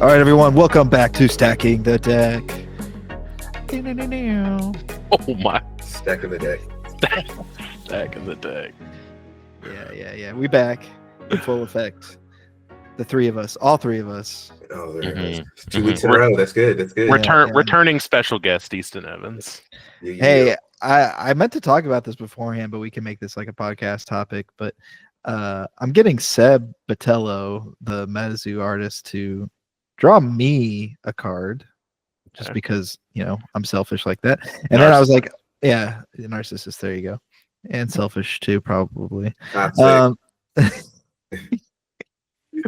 All right, everyone, welcome back to Stacking the Deck. Oh my! Stack of the deck. Stack of the deck. Yeah. We back in full effect. The three of us, all three of us. Oh, there it is. Mhm. 2 weeks in a row. That's good. That's good. Returning special guest Easton Evans. Hey, I meant to talk about this beforehand, but we can make this like a podcast topic. But I'm getting Seb Batello, the Metazoo artist, to draw me a card, just because I'm selfish like that. And then I was like, yeah, narcissist. There you go, and selfish too, probably.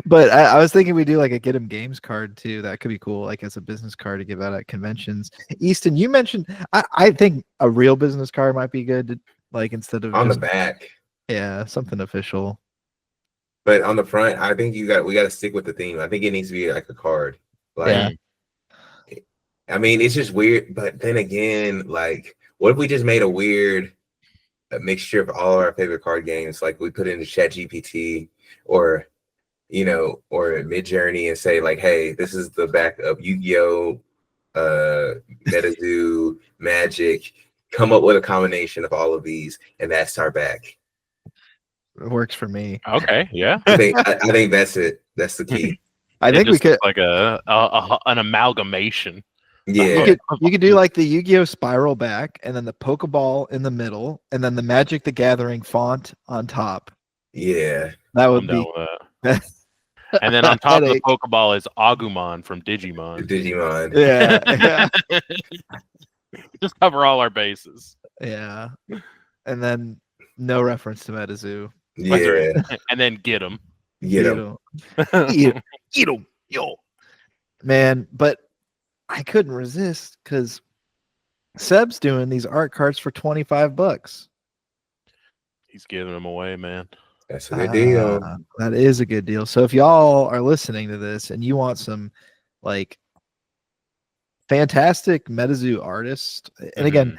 But I was thinking we do like a Giddm Games card too. That could be cool, like as a business card to give out at conventions. Easton, you mentioned I think a real business card might be good, to, like instead of on the back. Yeah, something official. But on the front, I think we got to stick with the theme. I think it needs to be like a card. Like, I mean, it's just weird. But then again, like, what if we just made a mixture of all our favorite card games? Like, we put into ChatGPT or Midjourney and say like, hey, this is the back of Yugioh, Metazoo, Magic. Come up with a combination of all of these, and that's our back. It works for me. Okay, yeah. I think that's it. That's the key. I think we could like an amalgamation. Yeah, you could do like the Yu-Gi-Oh spiral back, and then the Pokeball in the middle, and then the Magic the Gathering font on top. Yeah, that would be. And then on top of the Pokeball is Agumon from Digimon. Yeah. Just cover all our bases. Yeah, and then no reference to Metazoo. Yeah, and then get them. Eat them, yo, man. But I couldn't resist because Seb's doing these art cards for $25. He's giving them away, man. That's a good deal. That is a good deal. So if y'all are listening to this and you want some like fantastic Metazoo artist, and again,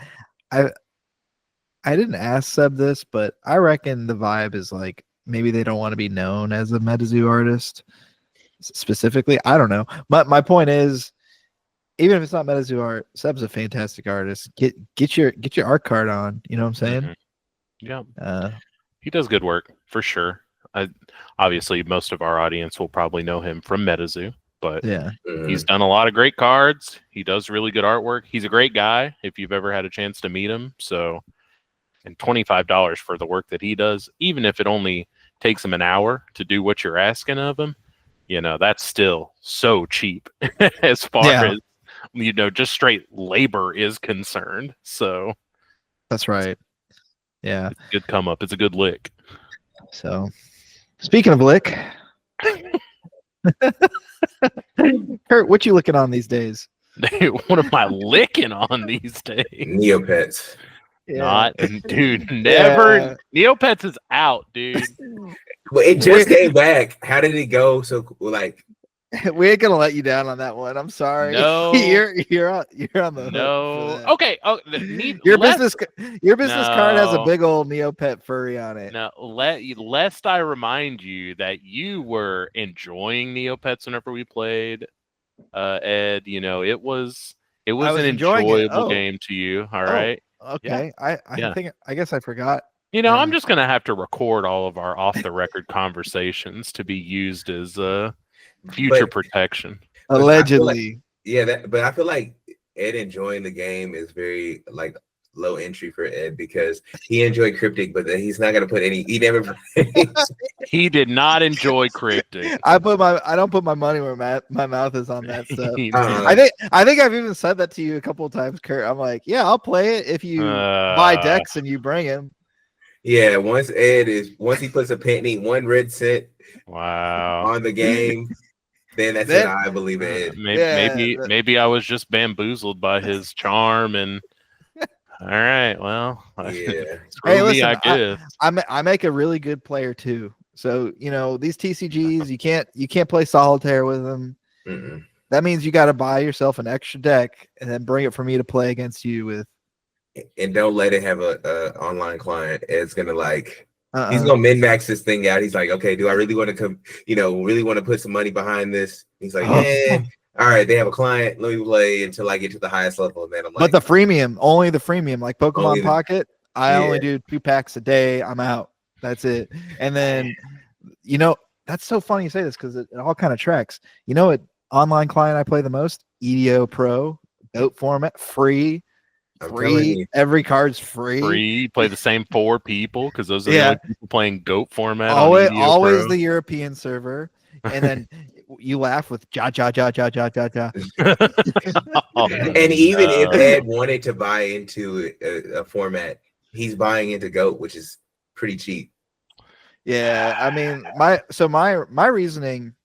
I didn't ask Seb this, but I reckon the vibe is like maybe they don't want to be known as a Metazoo artist specifically. I don't know. My point is, even if it's not Metazoo art, Seb's a fantastic artist. Get your art card on. You know what I'm saying? Yeah. He does good work for sure. Obviously, most of our audience will probably know him from Metazoo, but he's done a lot of great cards. He does really good artwork. He's a great guy if you've ever had a chance to meet him. So, and $25 for the work that he does, even if it only takes him an hour to do what you're asking of him, that's still so cheap as far as just straight labor is concerned. So that's right. Yeah, it's a good come up. It's a good lick. So, speaking of lick, Kurt, what you looking on these days? What am I licking on these days? Neopets. Not, dude. Never. Neopets is out, dude. Well, it just came back. How did it go? So, like, we ain't gonna let you down on that one. I'm sorry. No, you're on the hook. Okay. Oh, your business card has a big old Neopet furry on it. Now, lest I remind you that you were enjoying Neopets whenever we played, Ed. It was an enjoyable game to you. All right. Okay. Yeah. I guess I forgot. I'm just gonna have to record all of our off the record conversations to be used as future protection. Allegedly. But I feel like Ed enjoying the game is very like low entry for Ed because he enjoyed Cryptic, but then he's not gonna put any. He never. He did not enjoy Cryptic. I don't put my money where my mouth is on that stuff. I think I've even said that to you a couple of times, Kurt. I'm like, yeah, I'll play it if you buy decks and you bring him. Yeah, once he puts a penny, one red cent, on the game. Then that's it. I believe it. Maybe I was just bamboo-zled by his charm, and all right, well, hey, listen, I guess I make a really good player too. So these TCGs, you can't play solitaire with them. That means you got to buy yourself an extra deck and then bring it for me to play against you with. And don't let it have a online client. It's gonna like He's gonna min max this thing out. He's like, okay, do I really want to come? Really want to put some money behind this? He's like, all right, they have a client. Let me play until I get to the highest level, and then I'm like, but the freemium, only the freemium, like Pokemon Pocket. I only do 2 packs a day. I'm out. That's it. And then, that's so funny you say this because it all kind of tracks. You know what online client I play the most? Yugioh Pro, GOAT format, free. Every card's free. Play the same 4 people because those are the only people playing GOAT format. Always the European server, and then you laugh with ja. And even if Ed wanted to buy into a format, he's buying into GOAT, which is pretty cheap. Yeah, I mean, my reasoning.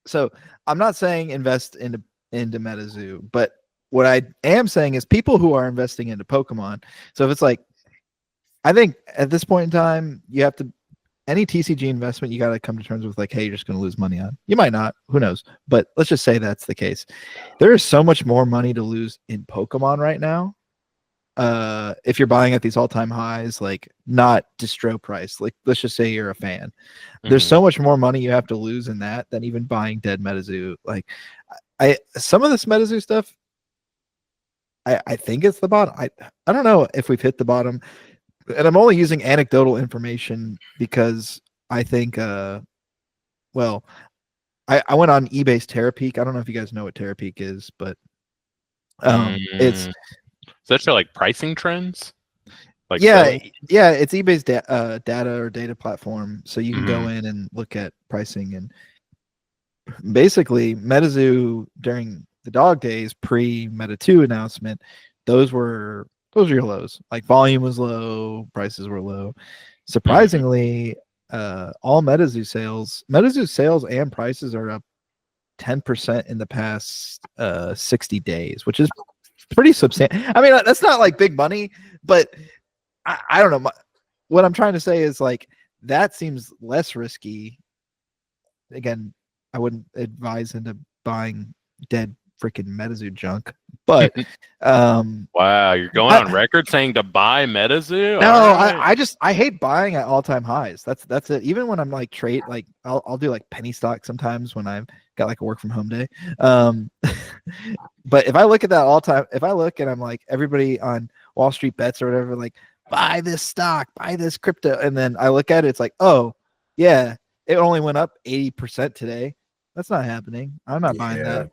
So I'm not saying invest into MetaZoo, but what I am saying is people who are investing into Pokemon. So if it's like, I think at this point in time, you have to, any TCG investment, you got to come to terms with like, hey, you're just going to lose money on. You might not, who knows? But let's just say that's the case. There is so much more money to lose in Pokemon right now. If you're buying at these all-time highs, like not distro price, like let's just say you're a fan, there's so much more money you have to lose in that than even buying dead MetaZoo. Like some of this MetaZoo stuff, I think it's the bottom. I don't know if we've hit the bottom, and I'm only using anecdotal information because I think I went on eBay's Terapeak. I don't know if you guys know what Terapeak is, but it's so that's for like pricing trends. Like it's eBay's data or data platform, so you can go in and look at pricing. And basically MetaZoo during the dog days pre-Meta 2 announcement, those were your lows. Like volume was low, prices were low. Surprisingly, all MetaZoo sales and prices are up 10% in the past 60 days, which is pretty substantial. I mean, that's not like big money, but I don't know. What I'm trying to say is like that seems less risky. Again, I wouldn't advise into buying dead freaking MetaZoo junk, but wow, you're going on record saying to buy MetaZoo? No, right. I hate buying at all-time highs. That's it. Even when I'm like trade, like I'll do like penny stock sometimes when I've got like a work from home day. But if I look at that if I look and I'm like everybody on Wall Street Bets or whatever, like buy this stock, buy this crypto, and then I look at it, it's like, oh yeah, it only went up 80% today. That's not happening. I'm not buying that.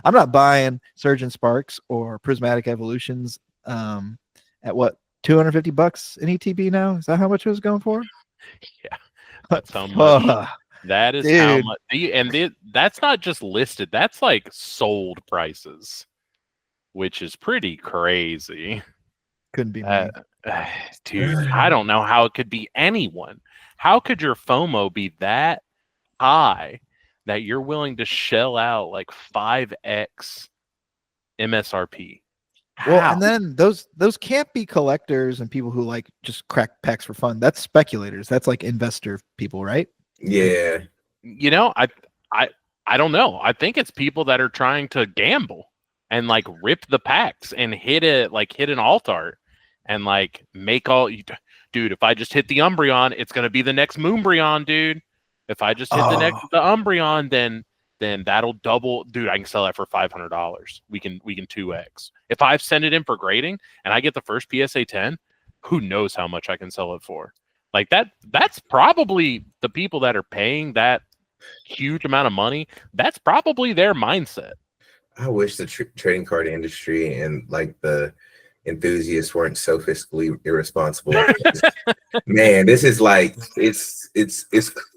I'm not buying Surgeon Sparks or Prismatic Evolutions at what, $250 in ETB now? Is that how much it was going for? Yeah, that's how much. That is how much. And that's not just listed. That's like sold prices, which is pretty crazy. Couldn't be me. Dude, I don't know how it could be anyone. How could your FOMO be that high that you're willing to shell out like 5x MSRP? How? Well, and then those can't be collectors and people who like just crack packs for fun. That's speculators. That's like investor people, right? Yeah. I don't know. I think it's people that are trying to gamble and like rip the packs and hit an alt art and like make all. Dude, if I just hit the Umbreon, it's gonna be the next Moonbreon, dude. If I just hit the Umbreon, then that'll double. Dude, I can sell that for $500. We can 2x. If I send it in for grading and I get the first PSA 10, who knows how much I can sell it for? Like that's probably the people that are paying that huge amount of money. That's probably their mindset. I wish the trading card industry and like the enthusiasts weren't so fiscally irresponsible. Man, this is like it's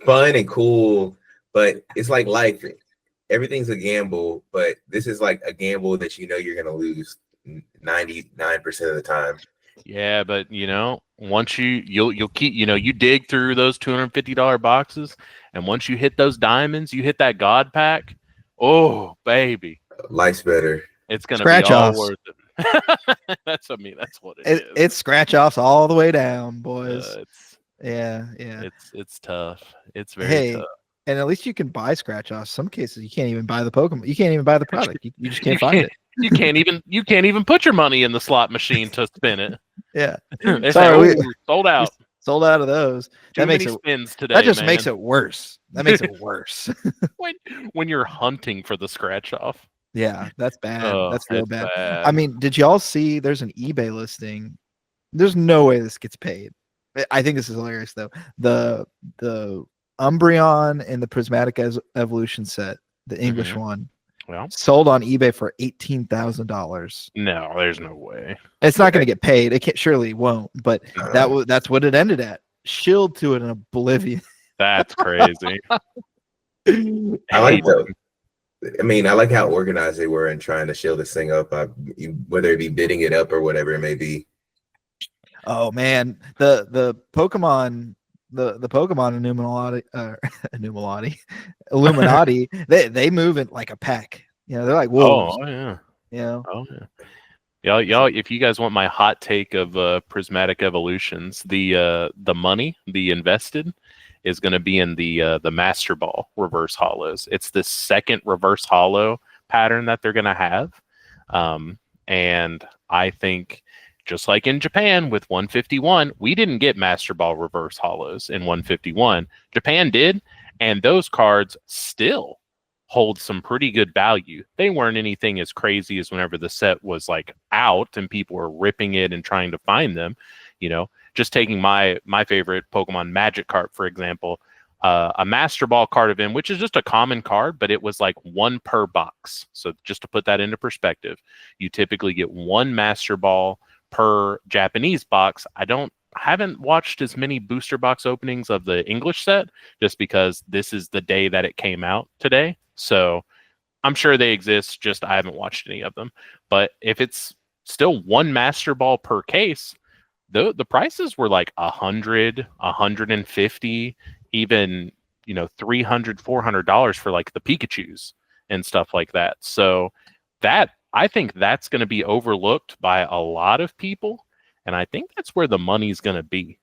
fun and cool, but it's like life. Everything's a gamble, but this is like a gamble that you're gonna lose 99% of the time. Yeah, but once you'll keep you dig through those $250 boxes, and once you hit those diamonds, you hit that God pack. Oh baby, life's better. It's gonna be all worth it. That's what it is. It's scratch offs all the way down, boys. It's tough. It's very tough. And at least you can buy scratch offs. Some cases you can't even buy the Pokemon. You can't even buy the product. You just can't find it. You can't even put your money in the slot machine to spin it. Yeah. They say, sold out. Sold out of those. Too many spins today. That just makes it worse. That makes it worse. when you're hunting for the scratch off. Yeah, that's bad. That's real bad. bad. I mean, did y'all see? There's an eBay listing. There's no way this gets paid. I think this is hilarious though. The Umbreon and the Prismatic Evolution set, the English one, sold on eBay for $18,000. No, there's no way. It's not going to get paid. It can't, surely won't. But that's what it ended at. Shilled to it in oblivion. That's crazy. I like that. I mean, I like how organized they were in trying to shield this thing up, whether it be bidding it up or whatever it may be. Oh man, the Pokemon, the Pokemon Illuminati, they move it like a pack. You know, they're like wolves. Oh yeah. You know? Oh yeah. Y'all, if you guys want my hot take of Prismatic Evolutions, the money, the invested, is going to be in the Master Ball reverse hollows. It's the second reverse hollow pattern that they're going to have, and I think, just like in Japan with 151, we didn't get Master Ball reverse hollows in 151. Japan did, and those cards still hold some pretty good value. They weren't anything as crazy as whenever the set was like out and people were ripping it and trying to find them. You know, just taking my favorite Pokemon Magikarp, for example, a Master Ball card event, which is just a common card, but it was like one per box. So just to put that into perspective, you typically get one Master Ball per Japanese box. I haven't watched as many booster box openings of the English set just because this is the day that it came out today. So I'm sure they exist, just I haven't watched any of them. But if it's still one Master Ball per case, the prices were like $100, $150, even, you know, $300, $400 for like the Pikachus and stuff like that. So that, I think that's going to be overlooked by a lot of people. And I think that's where the money's going to be,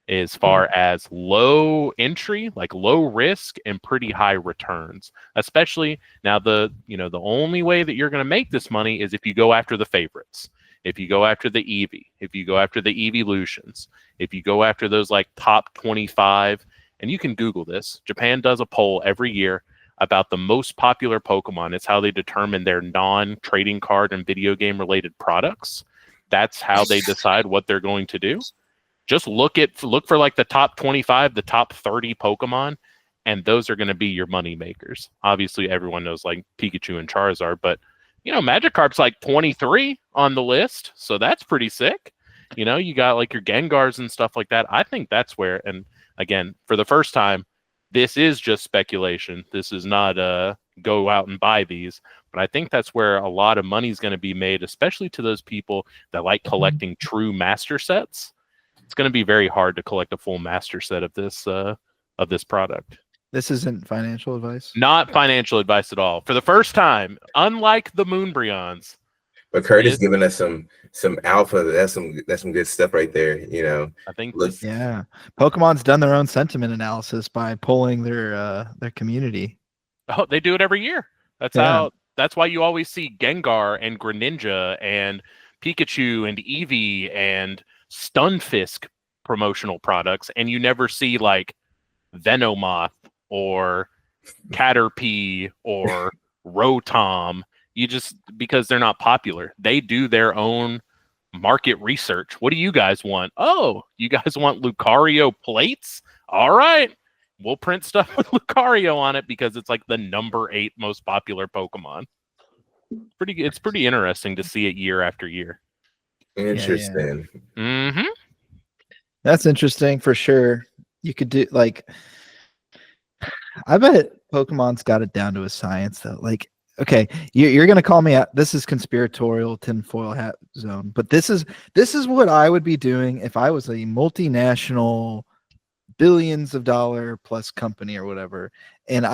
as far as low entry, like low risk and pretty high returns. Especially now, the only way that you're going to make this money is if you go after the favorites. If you go after the Eevee, if you go after the Eeveelutions, if you go after those like top 25, and you can Google this. Japan does a poll every year about the most popular Pokemon. It's how they determine their non-trading card and video game related products. That's how they decide what they're going to do. Just look for like the top 25, the top 30 Pokemon, and those are going to be your money makers. Obviously, everyone knows like Pikachu and Charizard, but you know, Magikarp's like 23 on the list, so that's pretty sick. You know, you got like your Gengars and stuff like that. I think that's where, and again, for the first time, this is just speculation. This is not go out and buy these, but I think that's where a lot of money is going to be made, especially to those people that like collecting true master sets. It's going to be very hard to collect a full master set of this product. This isn't financial advice. Not financial advice at all. For the first time, unlike the Moonbreons. But Kurt is giving us some alpha. That's some good stuff right there. You know, I think yeah, Pokemon's done their own sentiment analysis by polling their community. Oh, they do it every year. That's why you always see Gengar and Greninja and Pikachu and Eevee and Stunfisk promotional products, and you never see like Venomoth or Caterpie or Rotom. You just, because they're not popular. They do their own market research. What do you guys want? Oh, you guys want Lucario plates? All right. We'll print stuff with Lucario on it because it's like the number 8 most popular Pokemon. It's pretty interesting to see it year after year. Interesting. Yeah. Mm-hmm. That's interesting for sure. You could do like, I bet Pokemon's got it down to a science though. Like, okay, you're gonna call me out. This is conspiratorial tinfoil hat zone, but this is what I would be doing if I was a multinational, billions of dollar plus company or whatever. And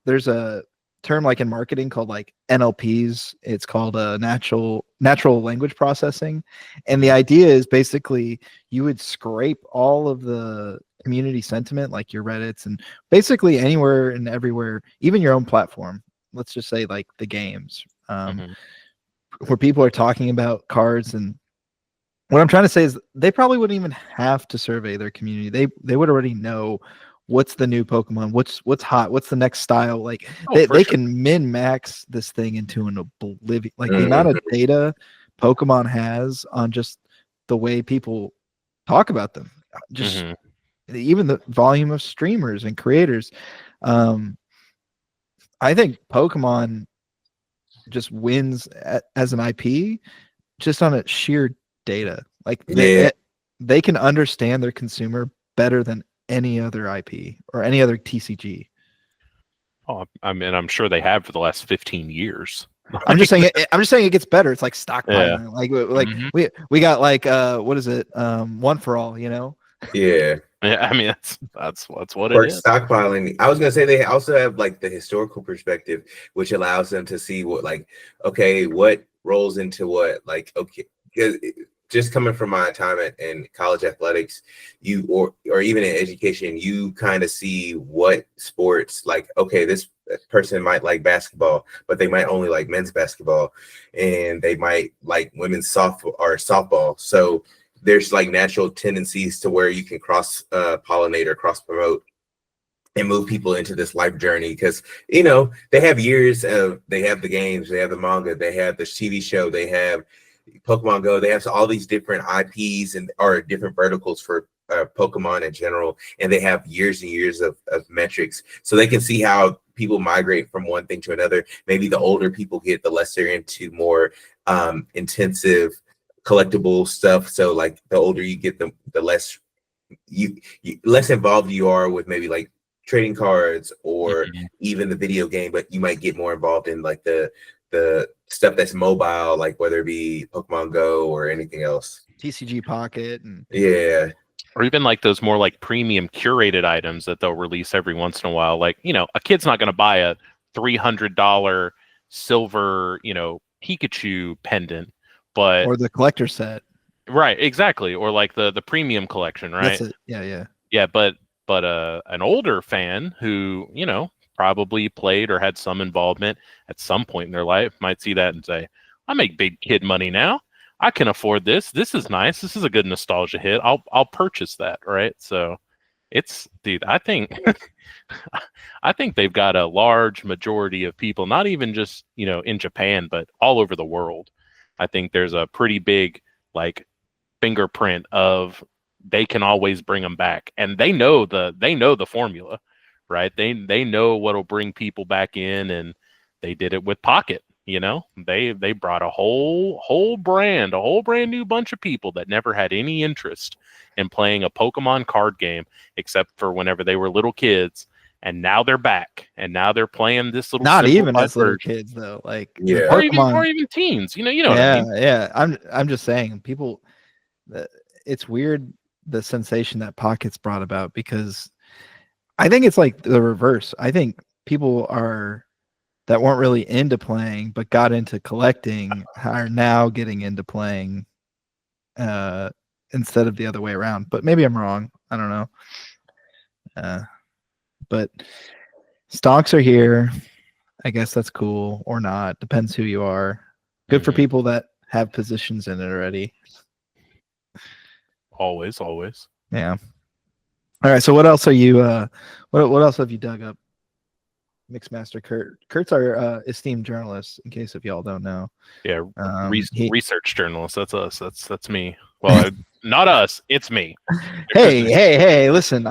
there's a term like in marketing called like NLPs. It's called natural language processing, and the idea is basically you would scrape all of the community sentiment, like your Reddits and basically anywhere and everywhere, even your own platform. Let's just say like the games, where people are talking about cards and what I'm trying to say is they probably wouldn't even have to survey their community. They would already know what's the new Pokemon, what's hot, what's the next style. Like they can min max this thing into an oblivion. Like the amount of data Pokemon has on just the way people talk about them, just even the volume of streamers and creators. I think Pokemon just wins as an IP just on its sheer data. Like they can understand their consumer better than any other IP or any other TCG. Oh, I mean, I'm sure they have for the last 15 years. I'm just saying it gets better. It's like stockpiling. Like we got like what is it? One for all, you know? Yeah. Yeah, I mean that's what it is. Stockpiling. I was gonna say they also have like the historical perspective, which allows them to see what what rolls into what, like, okay, because just coming from my time in college athletics, or even in education, you kind of see what sports, like, okay, this person might like basketball, but they might only like men's basketball, and they might like women's softball. So there's like natural tendencies to where you can cross pollinate or cross promote and move people into this life journey, because they have years of, they have the games, they have the manga, they have the TV show, they have Pokemon Go, they have all these different IPs or different verticals for Pokemon in general, and they have years and years of metrics, so they can see how people migrate from one thing to another. Maybe the older people get, the less they're into more intensive collectible stuff. So like the older you get, the less you less involved you are with maybe like trading cards or even the video game, but you might get more involved in like the stuff that's mobile, like whether it be Pokemon Go or anything else, TCG Pocket, and or even like those more like premium curated items that they'll release every once in a while. Like, a kid's not going to buy a $300 silver Pikachu pendant, but or the collector set, right? Exactly. Or like the premium collection, right? That's it. Yeah, but an older fan who probably played or had some involvement at some point in their life might see that and say, I make big kid money now, I can afford this, this is nice, this is a good nostalgia hit, I'll purchase that, right? So it's, dude, I think I think they've got a large majority of people, not even just in Japan, but all over the world. I think there's a pretty big like fingerprint of they can always bring them back, and they know the formula, right? They know what'll bring people back in, and they did it with Pocket. They brought a whole brand new bunch of people that never had any interest in playing a Pokemon card game except for whenever they were little kids, and now they're back, and now they're playing this little. Not even as little kids though, like or even teens. You know what I mean? Yeah. I'm just saying, people. It's weird the sensation that Pockets brought about, because I think it's like the reverse. I think people that weren't really into playing but got into collecting are now getting into playing instead of the other way around. But maybe I'm wrong. I don't know. But stonks are here. I guess that's cool or not. Depends who you are. Good for people that have positions in it already. Always. Yeah. All right. So what else are you? What else have you dug up? Mixmaster Kurt. Kurt's our esteemed journalist, in case if y'all don't know. Yeah. Research journalist. That's us. That's me. Well, not us. It's me. Hey! Listen,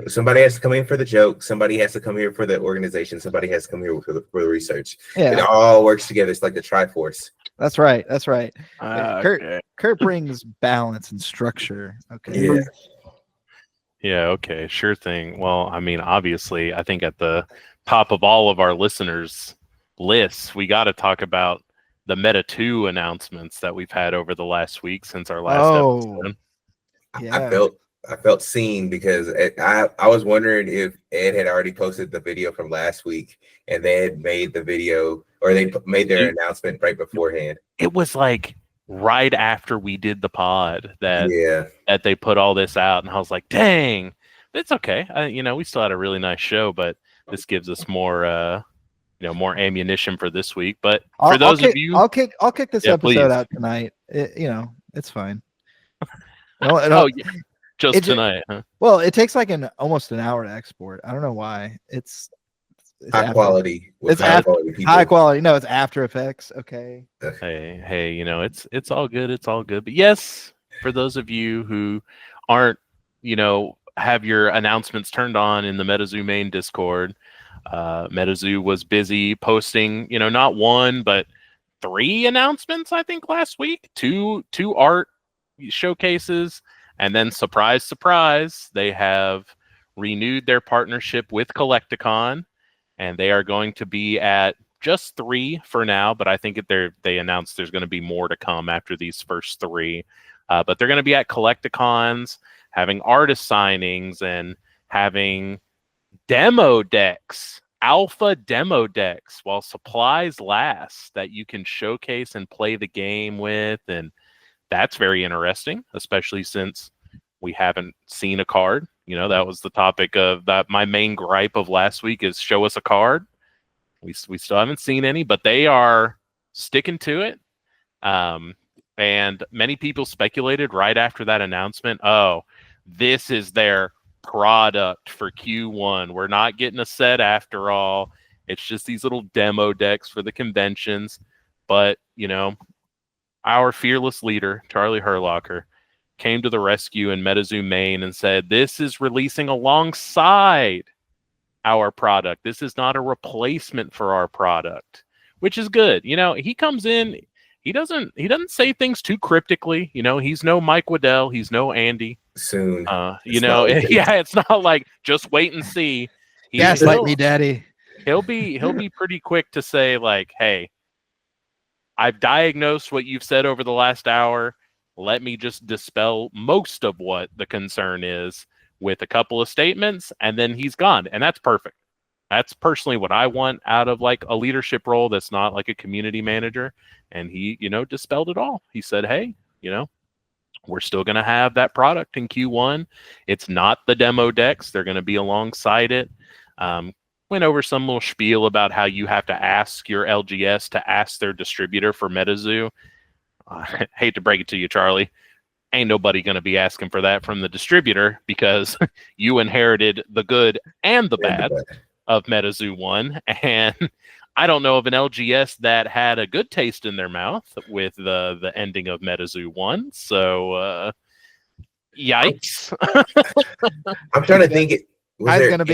somebody has to come in for the joke. Somebody has to come here for the organization. Somebody has to come here for the research. Yeah. It all works together. It's like the Triforce. That's right. Kurt brings balance and structure. Okay. Yeah. Okay. Sure thing. Well, I mean, obviously, I think at the top of all of our listeners' lists, we got to talk about the Meta 2 announcements that we've had over the last week since our last episode. Yeah. I felt seen, because I was wondering if Ed had already posted the video from last week and they had made the video, or they made their announcement right beforehand. It was like right after we did the pod that they put all this out, and I was like, dang, it's okay. We still had a really nice show, but this gives us more more ammunition for this week. But for those of you, I'll kick this episode out tonight. it's fine. Just tonight, huh? Well, it takes like almost an hour to export. I don't know why. It's high quality. It's high quality. No, it's After Effects. Okay. Hey, it's all good. It's all good. But yes, for those of you who aren't, have your announcements turned on in the MetaZoo main Discord, MetaZoo was busy posting, not one but 3 announcements. I think last week, two art showcases, and then surprise, they have renewed their partnership with Collecticon. And they are going to be at just 3 for now, but I think they announced there's going to be more to come after these first 3. But they're going to be at Collecticons, having artist signings and having demo decks, alpha demo decks, while supplies last, that you can showcase and play the game with. And that's very interesting, especially since we haven't seen a card. That was the topic of that. My main gripe of last week is show us a card. We still haven't seen any, but they are sticking to it. And many people speculated right after that announcement, oh, this is their product for Q1. We're not getting a set after all. It's just these little demo decks for the conventions. But, our fearless leader, Charlie Herlocker, came to the rescue in MetaZoo main and said, this is releasing alongside our product. This is not a replacement for our product, which is good. He comes in, he doesn't say things too cryptically. He's no Mike Waddell, he's no Andy. Soon. It's not like just wait and see. Gaslight me, daddy. He'll be pretty quick to say, like, hey, I've diagnosed what you've said over the last hour. Let me just dispel most of what the concern is with a couple of statements, and then he's gone. And that's perfect. That's personally what I want out of like a leadership role that's not like a community manager. And he, dispelled it all. He said, hey, we're still going to have that product in Q1. It's not the demo decks. They're going to be alongside it. Went over some little spiel about how you have to ask your LGS to ask their distributor for MetaZoo. I hate to break it to you, Charlie. Ain't nobody going to be asking for that from the distributor, because you inherited the good and the bad of MetaZoo 1. And I don't know of an LGS that had a good taste in their mouth with the ending of MetaZoo 1. So, yikes. I'm trying to think. Kai's gonna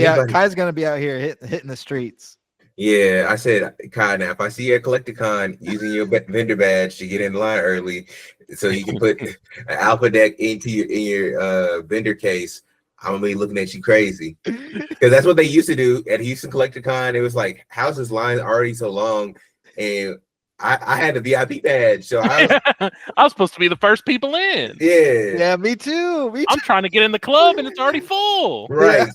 be out here hitting the streets. Yeah, I said, Kai, now if I see you at Collecticon using your vendor badge to get in line early, so you can put an alpha deck in your vendor case, I'm gonna be looking at you crazy, because that's what they used to do at Houston Collecticon. It was like, how's this line already so long? And I had the VIP badge, so I was supposed to be the first people in. Yeah, me too. I'm trying to get in the club and it's already full. Right. Yeah.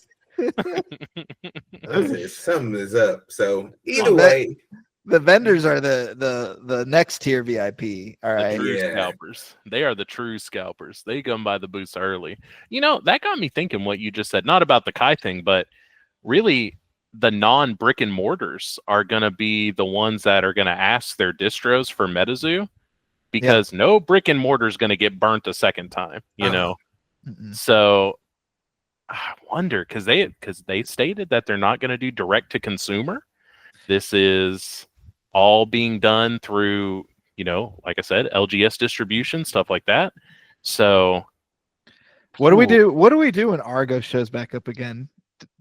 Something is up. So either way, the vendors are the next tier VIP. All right, the true scalpers. They are the true scalpers. They come by the booths early. That got me thinking what you just said. Not about the Kai thing, but really the non-brick and mortars are going to be the ones that are going to ask their distros for MetaZoo, because no brick and mortar is going to get burnt a second time. So. I wonder, because they stated that they're not going to do direct to consumer. This is all being done through, like I said, LGS distribution, stuff like that. So, what do we do? What do we do when Argo shows back up again?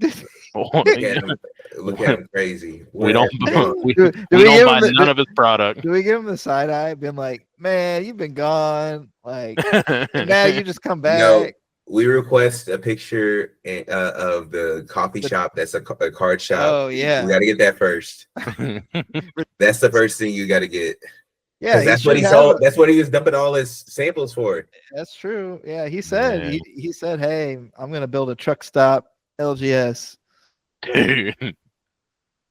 Look at him crazy. We don't buy none of his product. Do we give him the side eye, being like, "Man, you've been gone. Like, now you just come back." No. We request a picture of the coffee shop. That's a card shop. Oh yeah, we got to get that first. That's the first thing you got to get. Yeah, that's what he sold. That's what he was dumping all his samples for. That's true. Yeah, he said he said, "Hey, I'm gonna build a truck stop LGS." Dude,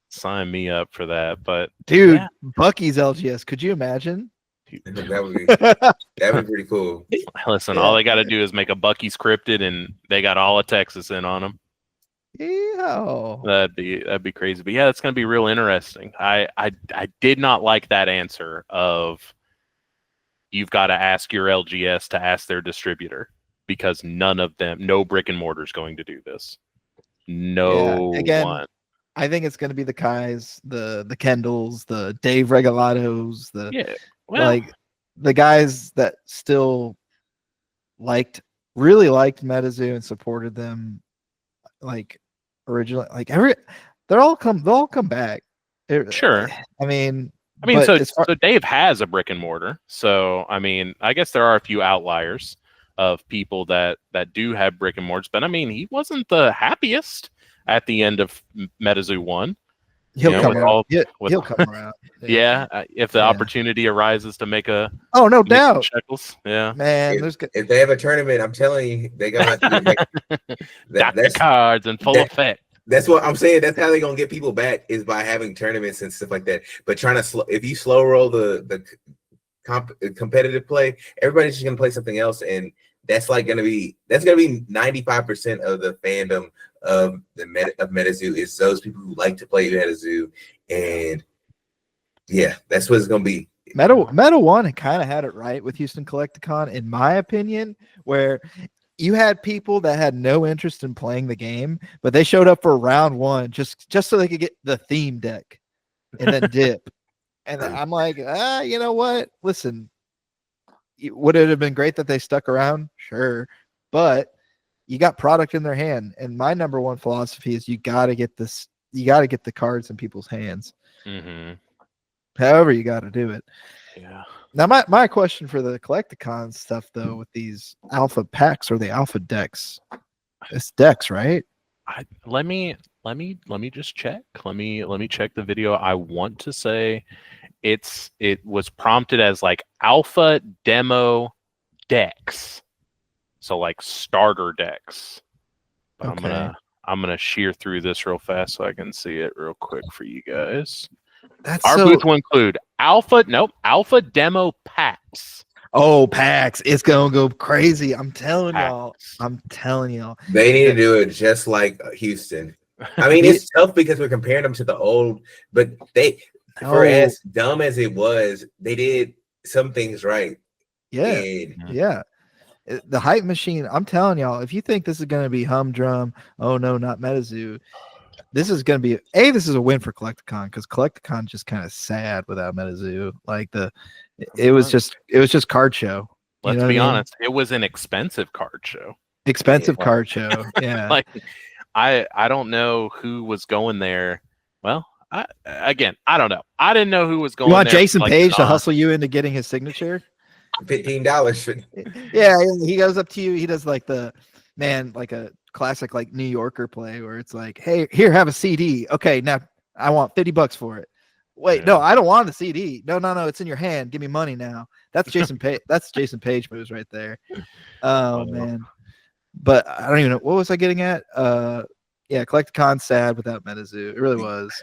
sign me up for that. But dude, Bucky's LGS. Could you imagine? That would be pretty cool. Listen, all they got to do is make a Bucky's cryptid, and they got all of Texas in on them. Yeah, that'd be crazy. But yeah, it's gonna be real interesting. I did not like that answer of you've got to ask your LGS to ask their distributor, because no brick and mortar is going to do this. No again, one. I think it's going to be the Kais, the Kendalls, the Dave Regalatos, like the guys that still really liked MetaZoo and supported them, like originally. Like they'll all come back. Sure. I mean, so Dave has a brick and mortar. So I mean, I guess there are a few outliers of people that do have brick and mortars, but I mean, he wasn't the happiest at the end of MetaZoo 1. He'll come around. He'll come around. Yeah, if the opportunity arises to make a no doubt shekels. Yeah, man. If they have a tournament, I'm telling you, they got that's cards in full effect. That's what I'm saying. That's how they're gonna get people back, is by having tournaments and stuff like that. But trying to if you slow roll the competitive play, everybody's just gonna play something else, and that's gonna be 95% of the fandom of MetaZoo is those people who like to play MetaZoo, and yeah, that's what it's gonna be. Meta 1 kind of had it right with Houston Collecticon, in my opinion, where you had people that had no interest in playing the game, but they showed up for round 1 just so they could get the theme deck and then dip. And I'm like, you know what? Listen, would it have been great that they stuck around? Sure, but you got product in their hand, and my number one philosophy is you got to get the cards in people's hands. Mm-hmm. However you got to do it. Yeah. Now, my question for the Collecticon stuff, though, with these alpha packs or the alpha decks, it's decks, right? Let me just check. Let me check the video. I want to say it was prompted as like alpha demo decks, so like starter decks. But okay. I'm gonna shear through this real fast so I can see it real quick for you guys. Our booth will include alpha demo packs. Oh, packs. It's gonna go crazy. I'm telling y'all. They need to do it just like Houston. I mean, it's tough because we're comparing them to the old, but for as dumb as it was, they did some things right. Yeah. Yeah. The hype machine, I'm telling y'all, if you think this is gonna be humdrum, oh no, not MetaZoo. This is going to be this is a win for Collecticon, because Collecticon just kind of sad without MetaZoo. Like it was just card show. Let's be honest, it was an expensive card show. Card show. Yeah. Like I don't know who was going there. Well, I don't know. I didn't know who was going. You want there Jason Page to hustle you into getting his signature? $15. Yeah, he goes up to you. He does like a classic like New Yorker play where it's like, hey, here, have a CD. Okay, now I want $50 for it. Wait, no, I don't want the CD. No, it's in your hand. Give me money now. That's Jason Page. That's Jason Page moves right there. Oh man. But I don't even know, what was I getting at? Yeah, Collecticon sad without MetaZoo. It really was.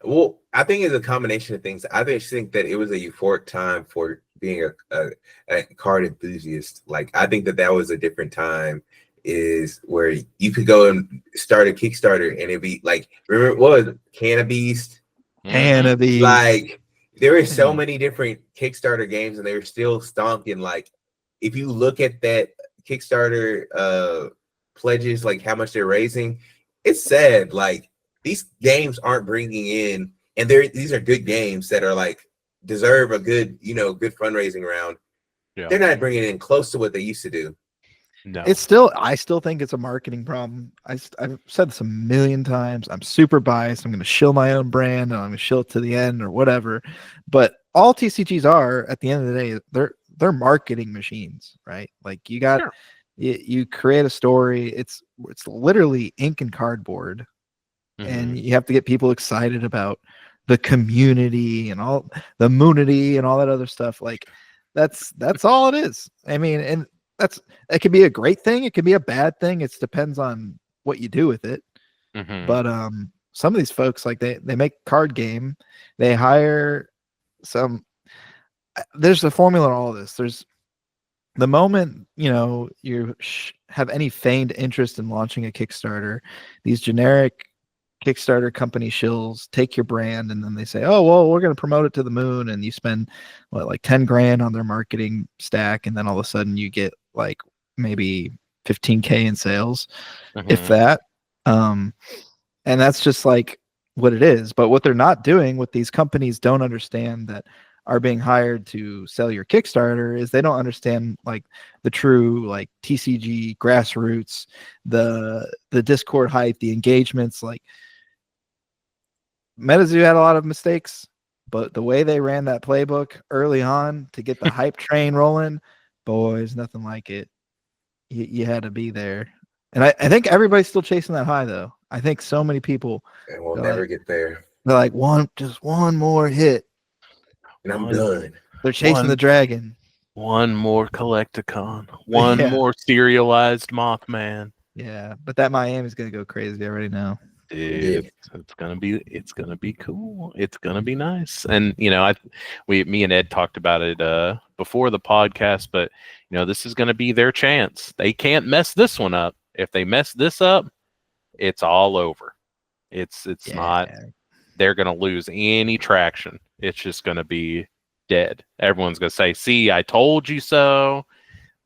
Well, I think it's a combination of things. I just think that it was a euphoric time for being a card enthusiast. Like, I think that was a different time, is where you could go and start a Kickstarter and it'd be like, remember what was it? Cannabeast? Like, there were so many different Kickstarter games and they were still stonking. Like, if you look at that Kickstarter pledges, like how much they're raising, it's sad. Like, these games aren't bringing in, and these are good games that are like deserve a good fundraising round. Yeah. They're not bringing in close to what they used to do. No, I still think it's a marketing problem. I've said this a million times. I'm super biased. I'm going to shill my own brand, and I'm going to shill it to the end or whatever. But all TCGs are, at the end of the day, they're marketing machines, right? Like, you got you create a story. It's literally ink and cardboard, and you have to get people excited about the community and all the moonity and all that other stuff. Like, that's all it is. I mean, and it could be a great thing, it could be a bad thing. It depends on what you do with it. But some of these folks, like they make card game, they hire some. There's a formula in all of this. There's the moment you have any feigned interest in launching a Kickstarter, these generic Kickstarter company shills take your brand and then they say, oh, well, we're going to promote it to the moon. And you spend like 10 grand on their marketing stack. And then all of a sudden you get like maybe 15K in sales, if that. And that's just like what it is. But what they're not doing, what these companies don't understand that are being hired to sell your Kickstarter, is they don't understand like the true like TCG grassroots, the Discord hype, the engagements. Like MetaZoo had a lot of mistakes, but the way they ran that playbook early on to get the hype train rolling, boys, nothing like it. You had to be there. And I think everybody's still chasing that high though. I think so many people will never get there. They're like, just one more hit. And I'm done. They're chasing the dragon. One more Collecticon. One more serialized Mothman. Yeah, but that Miami's gonna go crazy. I already know. Dude, it's gonna be cool. It's gonna be nice. And me and Ed talked about it before the podcast, but this is gonna be their chance. They can't mess this one up. If they mess this up, it's all over. It's not. They're gonna lose any traction. It's just gonna be dead. Everyone's gonna say, "See, I told you so.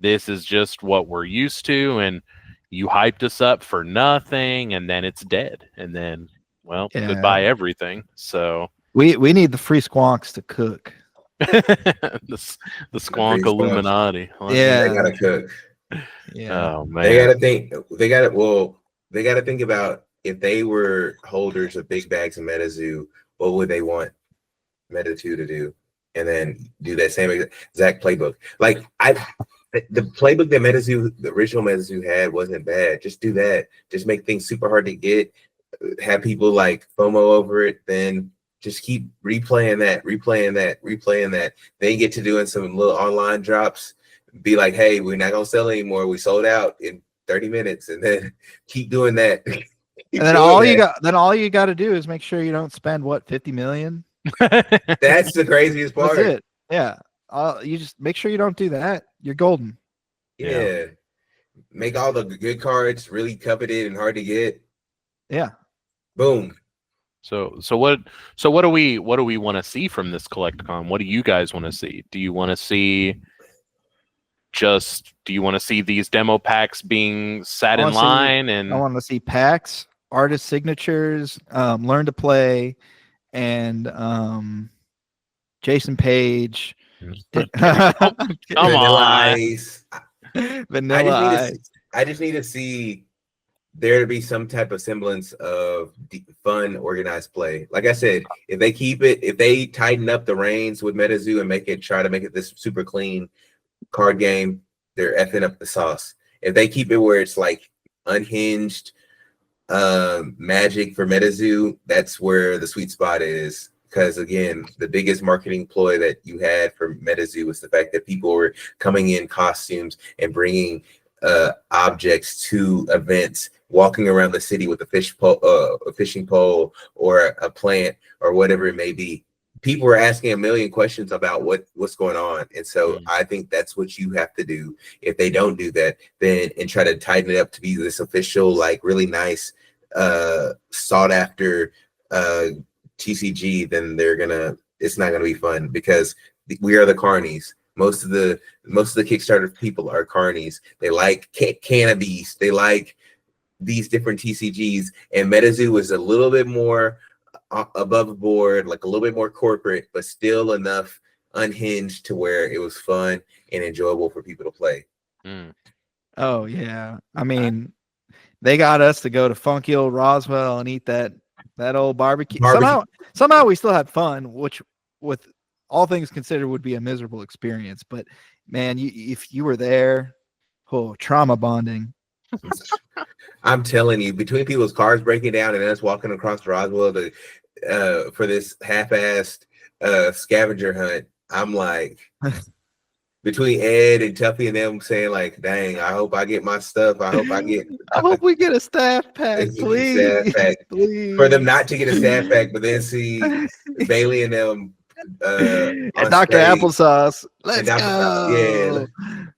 This is just what we're used to, and you hyped us up for nothing, and then it's dead. And then, goodbye everything." So we need the free squonks to cook. the Squonk Illuminati. They gotta cook. Yeah. Oh man. They gotta think about if they were holders of big bags of MetaZoo, what would they want MetaZoo to do? And then do that same exact playbook. Like the playbook that the original MetaZoo had wasn't bad. Just do that. Just make things super hard to get. Have people like FOMO over it. Then just keep replaying that. Then get to doing some little online drops. Be like, hey, we're not gonna sell anymore. We sold out in 30 minutes, and then keep doing that. And then all you got to do is make sure you don't spend 50 million. That's the craziest part. That's it. Yeah. You just make sure you don't do that. You're golden. Yeah. Make all the good cards really coveted and hard to get. Yeah. Boom. So what do we want to see from this Collecticon? What do you guys want to see? Do you want to see these demo packs being sat in line? And I want to see packs, artist signatures, learn to play, and Jason Page. Come on. Vanilla Ice. I just need to see there to be some type of semblance of fun, organized play. Like I said, if they tighten up the reins with MetaZoo and try to make it this super clean card game, they're effing up the sauce. If they keep it where it's like unhinged magic for MetaZoo, that's where the sweet spot is. Because again, the biggest marketing ploy that you had for MetaZoo was the fact that people were coming in costumes and bringing objects to events, walking around the city with a fishing pole or a plant or whatever it may be. People were asking a million questions about what's going on. And so I think that's what you have to do. If they don't do that, then and try to tighten it up to be this official, like really nice, sought after TCG, then it's not gonna be fun, because we are the carnies. Most of the Kickstarter people are carnies. They like cannabis. They like these different TCGs, and MetaZoo is a little bit more above board, like a little bit more corporate, but still enough unhinged to where it was fun and enjoyable for people to play. Oh yeah, I mean, they got us to go to funky old Roswell and eat that old barbecue. Somehow we still had fun, which with all things considered would be a miserable experience. But man, if you were there, trauma bonding. I'm telling you, between people's cars breaking down and us walking across Roswell for this half-assed scavenger hunt, I'm like, between Ed and Tuffy and them saying like, dang, I hope I get my stuff. I hope we get a staff pack, please. Please. For them not to get a staff pack, but then see Bailey and them and Dr. Applesauce. Let's go. Yeah.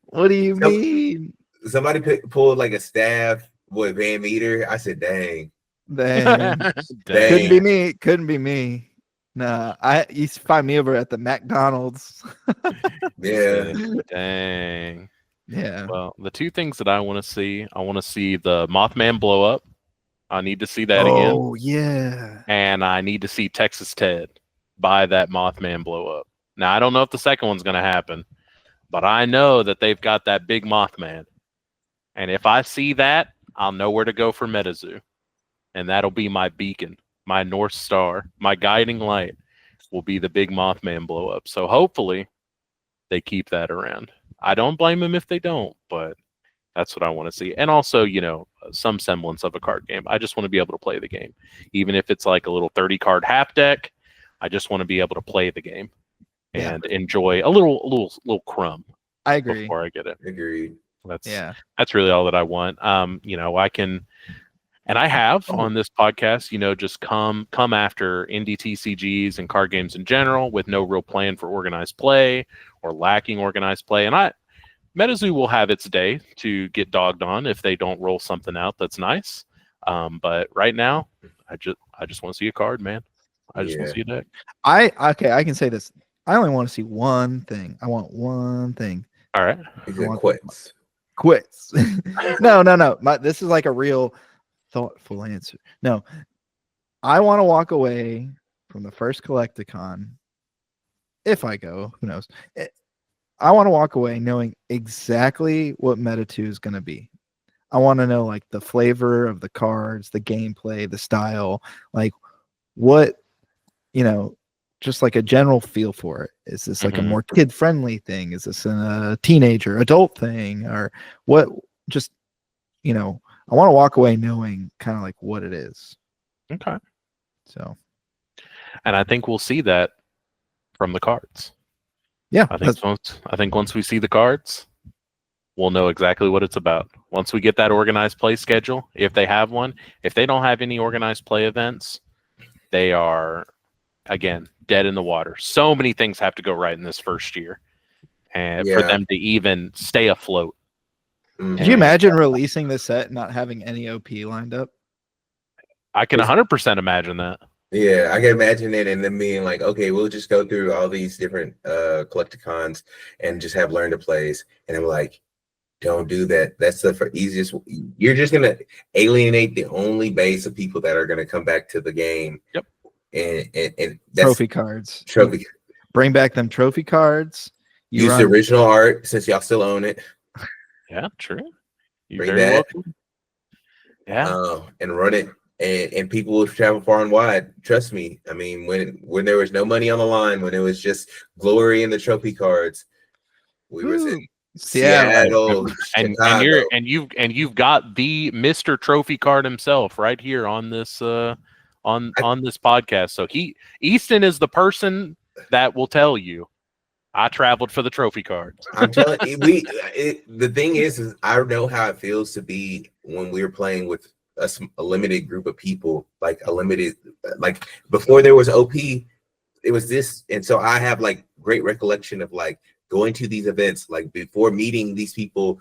What do you mean? Somebody pulled like a staff with Van Meter. I said, dang, Dang. Couldn't be me. Couldn't be me. Nah, I used to find me over at the McDonald's. Yeah. Dang. Yeah. Well, the two things that I want to see the Mothman blow up. I need to see that again. Oh, yeah. And I need to see Texas Ted buy that Mothman blow up. Now, I don't know if the second one's going to happen, but I know that they've got that big Mothman. And if I see that, I'll know where to go for MetaZoo. And that'll be my beacon, my North Star, my guiding light will be the big Mothman blow up. So hopefully they keep that around. I don't blame them if they don't, but that's what I want to see. And also, some semblance of a card game. I just want to be able to play the game. Even if it's like a little 30-card half deck, I just want to be able to play the game and enjoy a little crumb. I agree. Before I get it. Agreed. That's really all that I want. I can, and I have on this podcast, just come after indie TCGs and card games in general with no real plan for organized play or lacking organized play. And MetaZoo will have its day to get dogged on if they don't roll something out that's nice. But right now, I just want to see a card, man. I just want to see a deck. I can say this. I only want to see one thing. I want one thing. All right. Quits. No. This is like a real thoughtful answer. No. I want to walk away from the first Collecticon. If I go, who knows? I want to walk away knowing exactly what Meta 2 is going to be. I want to know like the flavor of the cards, the gameplay, the style, like what, just like a general feel for it. Is this like a more kid-friendly thing? Is this a teenager, adult thing? Or what? Just, I want to walk away knowing kind of like what it is. Okay. So. And I think we'll see that from the cards. Yeah. I think once we see the cards, we'll know exactly what it's about. Once we get that organized play schedule, if they have one, if they don't have any organized play events, they are, again, dead in the water. So many things have to go right in this first year, and for them to even stay afloat. Could you imagine releasing this set and not having any OP lined up? I can 100% imagine that. Yeah, I can imagine it, and then being like, okay, we'll just go through all these different Collecticons and just have learn to plays, and I'm like, don't do that. That's the easiest. You're just gonna alienate the only base of people that are gonna come back to the game. Yep. And that's trophy cards. Bring back them trophy cards. Use the original art since y'all still own it. Yeah, true. Bring that. Yeah. And run it. And people will travel far and wide. Trust me. I mean, when there was no money on the line, when it was just glory in the trophy cards, we were in Seattle, and you've got the Mr. Trophy Card himself right here on this on this podcast. So Easton is the person that will tell you I traveled for the trophy cards. I'm telling you, the thing is I know how it feels to be when we're playing with a limited group of people, like before there was OP, it was this. And so I have like great recollection of like going to these events, like before meeting these people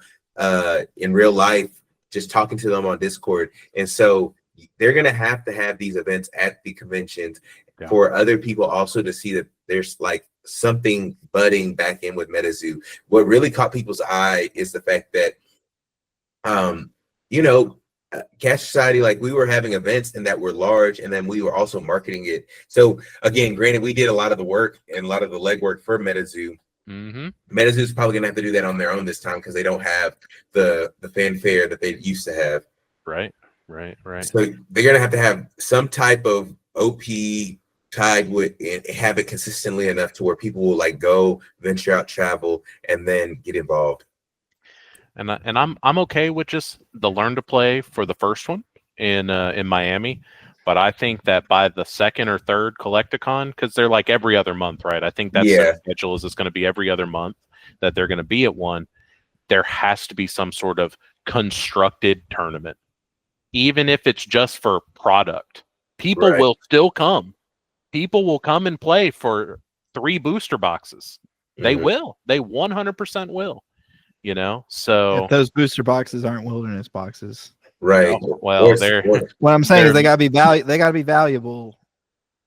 in real life, just talking to them on Discord. And so they're going to have these events at the conventions for other people also to see that there's like something budding back in with MetaZoo. What really caught people's eye is the fact that, Cash Society, like we were having events and that were large, and then we were also marketing it. So again, granted, we did a lot of the work and a lot of the legwork for MetaZoo. MetaZoo is probably gonna have to do that on their own this time because they don't have the fanfare that they used to have. Right. So they're gonna have to have some type of OP tied with and have it consistently enough to where people will like go venture out, travel, and then get involved. And I'm okay with just the learn to play for the first one in Miami, but I think that by the second or third Collecticon, because they're like every other month, right? I think that's the schedule is going to be every other month that they're going to be at one. There has to be some sort of constructed tournament, even if it's just for product. People will still come. People will come and play for 3 booster boxes. They will. They 100% will. So if those booster boxes aren't wilderness boxes, Right. Well, they're what I'm saying is they gotta be valuable.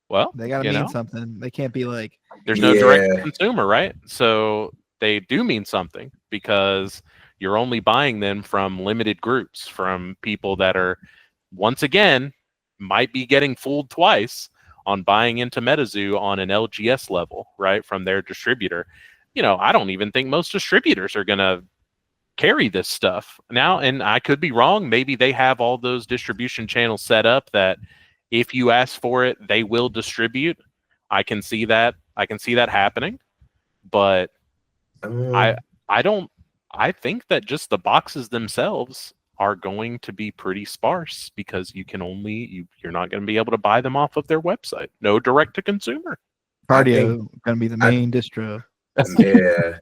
Well, they gotta mean something. They can't be like there's no direct consumer, right? So they do mean something because you're only buying them from limited groups, from people that are, once again, might be getting fooled twice on buying into MetaZoo on an LGS level, right? From their distributor. I don't even think most distributors are gonna carry this stuff now, and I could be wrong. Maybe they have all those distribution channels set up that if you ask for it, they will distribute. I can see that happening, but I don't. I think that just the boxes themselves are going to be pretty sparse because you're not going to be able to buy them off of their website. No direct to consumer. Cardio going to be the main distro. Yeah.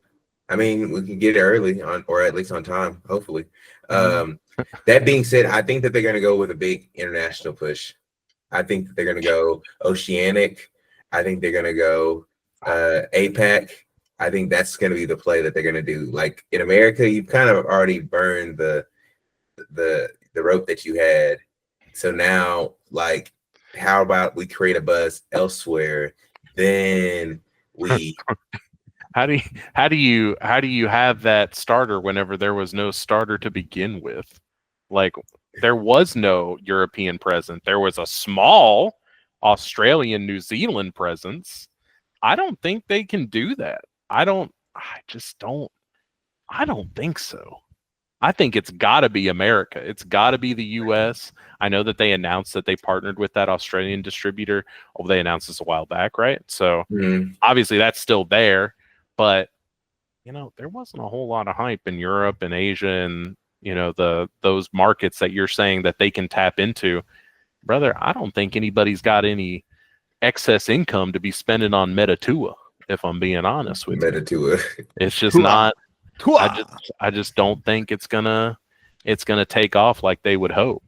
I mean, we can get it early or at least on time, hopefully. That being said, I think that they're going to go with a big international push. I think that they're going to go Oceanic. I think they're going to go APAC. I think that's going to be the play that they're going to do. Like in America, you've kind of already burned the rope that you had. So now, like, how about we create a buzz elsewhere? Then we. How do you have that starter whenever there was no starter to begin with? Like, there was no European presence. There was a small Australian, New Zealand presence. I don't think they can do that. I don't think so. I think it's got to be America. It's got to be the US. I know that they announced that they partnered with that Australian distributor. Oh, they announced this a while back, right? So obviously that's still there, but there wasn't a whole lot of hype in Europe and Asia and those markets that you're saying that they can tap into. Brother, I don't think anybody's got any excess income to be spending on Metatua, if I'm being honest with you. Metatua. It's just not. I just don't think it's gonna take off like they would hope.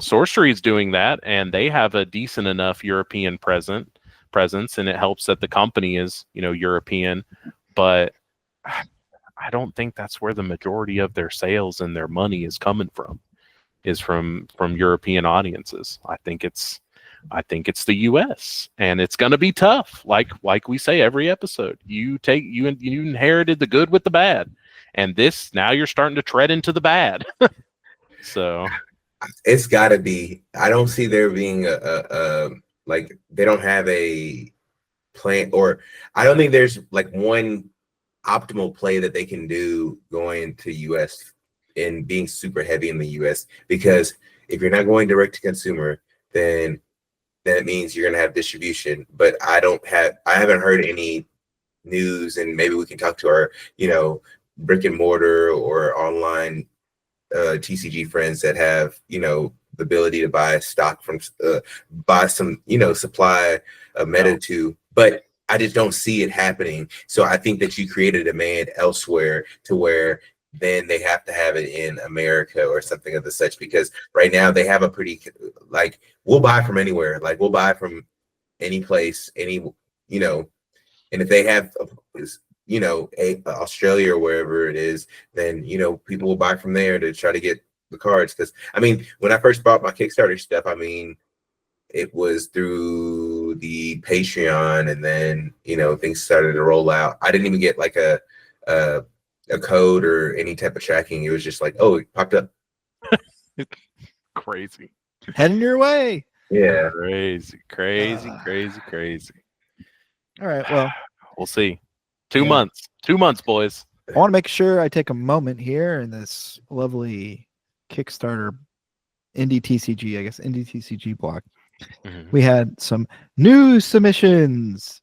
Sorcery's doing that, and they have a decent enough European presence, and it helps that the company is European, but I don't think that's where the majority of their sales and their money is coming from. Is from European audiences. I think it's the US, and it's going to be tough. Like we say every episode, you inherited the good with the bad, and now you're starting to tread into the bad. So it's got to be. I don't see there being a like they don't have a plan, or I don't think there's like one optimal play that they can do going to US and being super heavy in the US, because if you're not going direct to consumer, then that means you're going to have distribution. But I haven't heard any news, and maybe we can talk to our, brick and mortar or online TCG friends that have, the ability to buy stock from, buy some, supply of Metatua, but I just don't see it happening. So I think that you create a demand elsewhere to where then they have to have it in America or something of the such, because right now they have a pretty, like, we'll buy from anywhere. Like, we'll buy from any place, and if they have, Australia or wherever it is, then, people will buy from there to try to get the cards. Because, I mean, when I first bought my Kickstarter stuff, I mean, it was through the Patreon, and then, things started to roll out. I didn't even get like a code or any type of tracking. It was just like, oh, it popped up. Crazy. Heading your way. Yeah. Crazy. All right. Well, we'll see. 2 months. 2 months, boys. I want to make sure I take a moment here in this lovely Kickstarter indie TCG block. Mm-hmm. We had some news submissions.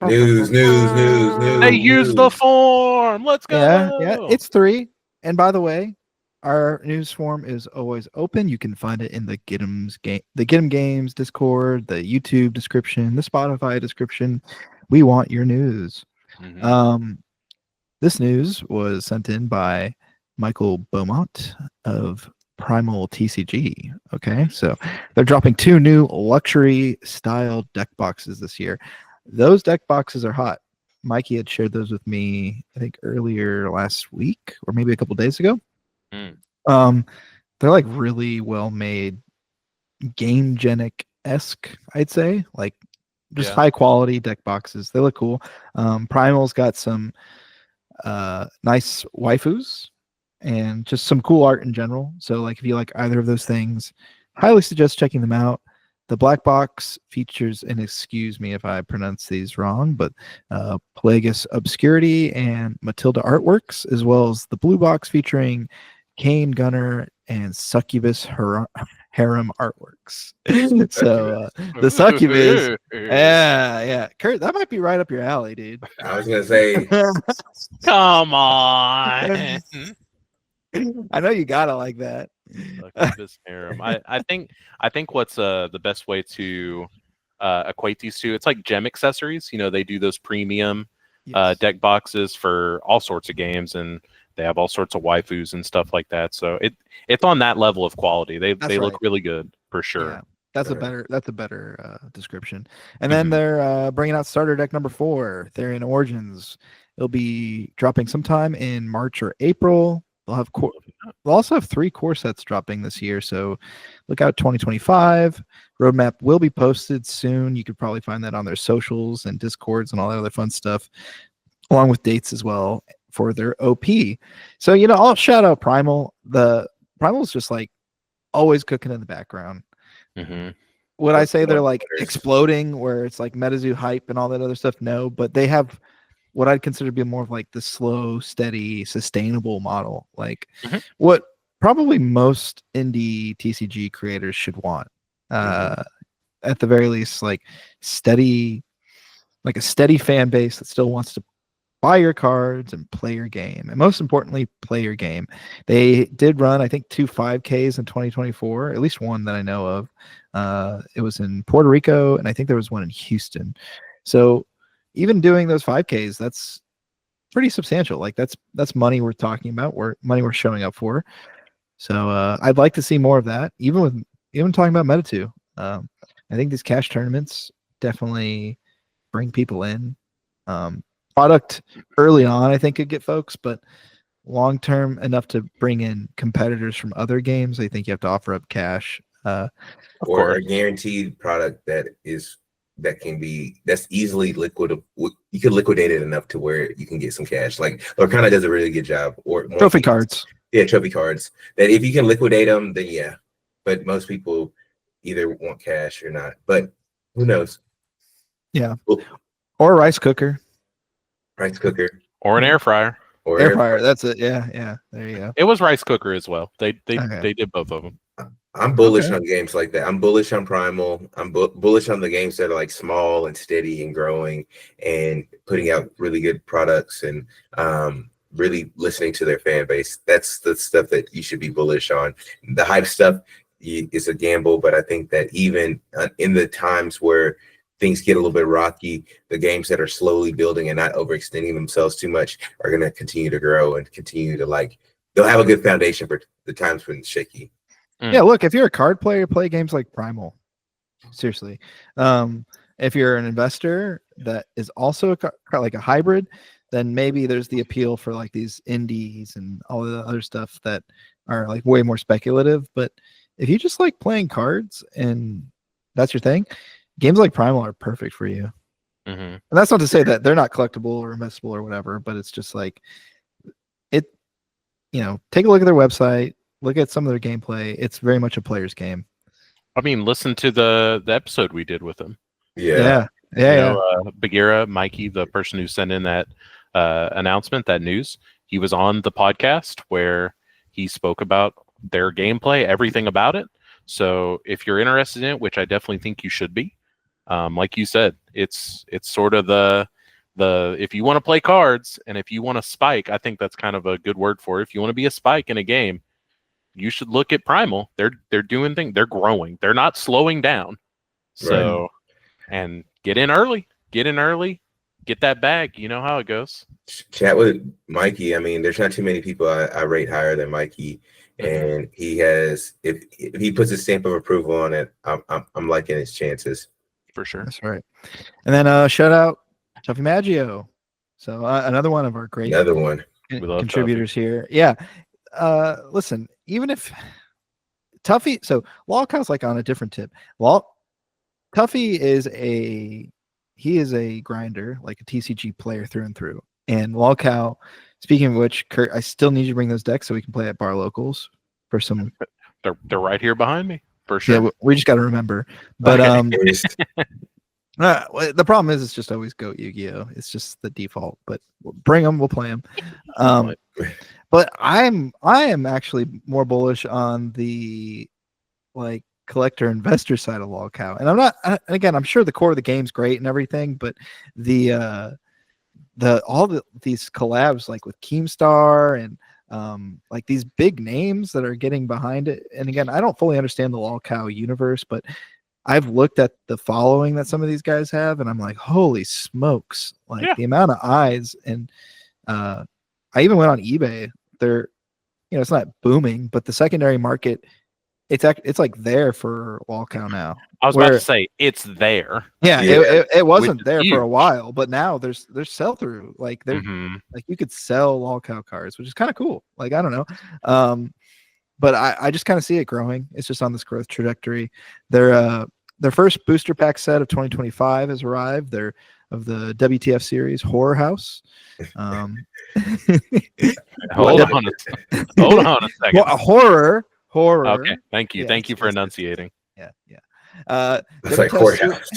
News. They used the form. Let's go. Yeah, it's 3. And by the way, our news form is always open. You can find it in the Giddm Games Discord, the YouTube description, the Spotify description. We want your news. Mm-hmm. This news was sent in by Michael Beaumont of Primal TCG. Okay, so they're dropping 2 new luxury style deck boxes this year. Those deck boxes are hot. Mikey had shared those with me, I think, earlier last week or maybe a couple days ago. they're like really well made, Gamegenic-esque, I'd say. Like just high quality deck boxes. They look cool. Primal's got some nice waifus and just some cool art in general. So like if you like either of those things, highly suggest checking them out. The black box features, and excuse me if I pronounce these wrong, but Plagueis Obscurity and Matilda artworks, as well as the blue box featuring Kane Gunner and Succubus Harem artworks. So the Succubus, yeah, Kurt, that might be right up your alley, dude. I was gonna say, come on. I know you gotta like that. Succubus Harem. I think what's the best way to equate these two, it's like gem accessories. You know, they do those premium deck boxes for all sorts of games, and they have all sorts of waifus and stuff like that. So it's on that level of quality. They look really good for sure. Yeah, that's a better description. And then they're bringing out starter deck number 4, Therian Origins. It'll be dropping sometime in March or April. They'll also have 3 core sets dropping this year, so look out 2025. Roadmap will be posted soon. You could probably find that on their socials and Discords and all that other fun stuff, along with dates as well for their OP. So, you know, I'll shout out Primal. The Primal's just like always cooking in the background. Would I say they're like exploding where it's like MetaZoo hype and all that other stuff? No, but they have what I'd consider to be more of like the slow, steady, sustainable model. Like what probably most indie TCG creators should want. At the very least, like steady, like a steady fan base that still wants to buy your cards and play your game. And most importantly, play your game. They did run, I think, 2 5Ks in 2024, at least one that I know of. It was in Puerto Rico, and I think there was one in Houston. So even doing those 5Ks, that's pretty substantial. Like that's money we're talking about, money we're showing up for. So I'd like to see more of that, even talking about Meta 2. I think these cash tournaments definitely bring people in. Product early on, I think, could get folks, but long term enough to bring in competitors from other games. I think you have to offer up cash, or a guaranteed product that's easily liquid. You can liquidate it enough to where you can get some cash. Like Lorcana does a really good job. Or trophy cards. Yeah, trophy cards. That if you can liquidate them, then yeah. But most people either want cash or not. But who knows? Yeah. Or a rice cooker. Rice cooker. Or an air fryer. Or air fryer. That's it. Yeah. There you go. It was rice cooker as well. They did both of them. I'm bullish on games like that. I'm bullish on Primal. I'm bullish on the games that are like small and steady and growing and putting out really good products and really listening to their fan base. That's the stuff that you should be bullish on. The hype stuff is a gamble, but I think that even in the times where things get a little bit rocky, the games that are slowly building and not overextending themselves too much are going to continue to grow and continue to they'll have a good foundation for the times when it's shaky. Yeah, look, if you're a card player, play games like Primal. Seriously. If you're an investor that is also like a hybrid, then maybe there's the appeal for like these indies and all the other stuff that are like way more speculative. But if you just like playing cards and that's your thing, games like Primal are perfect for you. And that's not to say that they're not collectible or investable or whatever, but it's just like take a look at their website, look at some of their gameplay. It's very much a player's game. I mean, listen to the episode we did with them. Yeah. Bagheera, Mikey, the person who sent in that announcement, that news, he was on the podcast where he spoke about their gameplay, everything about it. So if you're interested in it, which I definitely think you should be, like you said, it's sort of the if you want to play cards and if you want to spike, I think that's kind of a good word for it. If you want to be a spike in a game, you should look at Primal. They're doing things. They're growing. They're not slowing down. So, and get in early. Get that bag. You know how it goes. Chat with Mikey. I mean, there's not too many people I rate higher than Mikey, and he has. If he puts a stamp of approval on it, I'm liking his chances for sure. That's right. And then shout out Tuffy Maggio. So another one of our great contributors here. Yeah. Listen, even if Tuffy. So Lolcow's like on a different tip. Tuffy is a grinder, like a TCG player through and through. And Lolcow, speaking of which, Kurt, I still need you to bring those decks so we can play at bar locals for some. They're right here behind me for sure. Yeah, we just got to remember. But the problem is it's just always go Yu-Gi-Oh. It's just the default. But bring them, we'll play them. But I am actually more bullish on the like collector investor side of Lolcow. And I'm not, again, I'm sure the core of the game's great and everything, but these collabs like with Keemstar and like these big names that are getting behind it. And again, I don't fully understand the Lolcow universe, but I've looked at the following that some of these guys have, and I'm like, holy smokes! Like the amount of eyes. And I even went on eBay. They're, it's not booming, but the secondary market, it's like there for Lolcow now. I was about to say it's there. Yeah, it wasn't there for a while, but now there's sell through. Like like you could sell Lolcow cards, which is kind of cool. Like I don't know, but I just kind of see it growing. It's just on this growth trajectory. Their first booster pack set of 2025 has arrived. They're of the WTF series Horror House. Hold on a second. Well, horror. Okay, thank you. Thank you for enunciating. Yeah. It's like courthouse.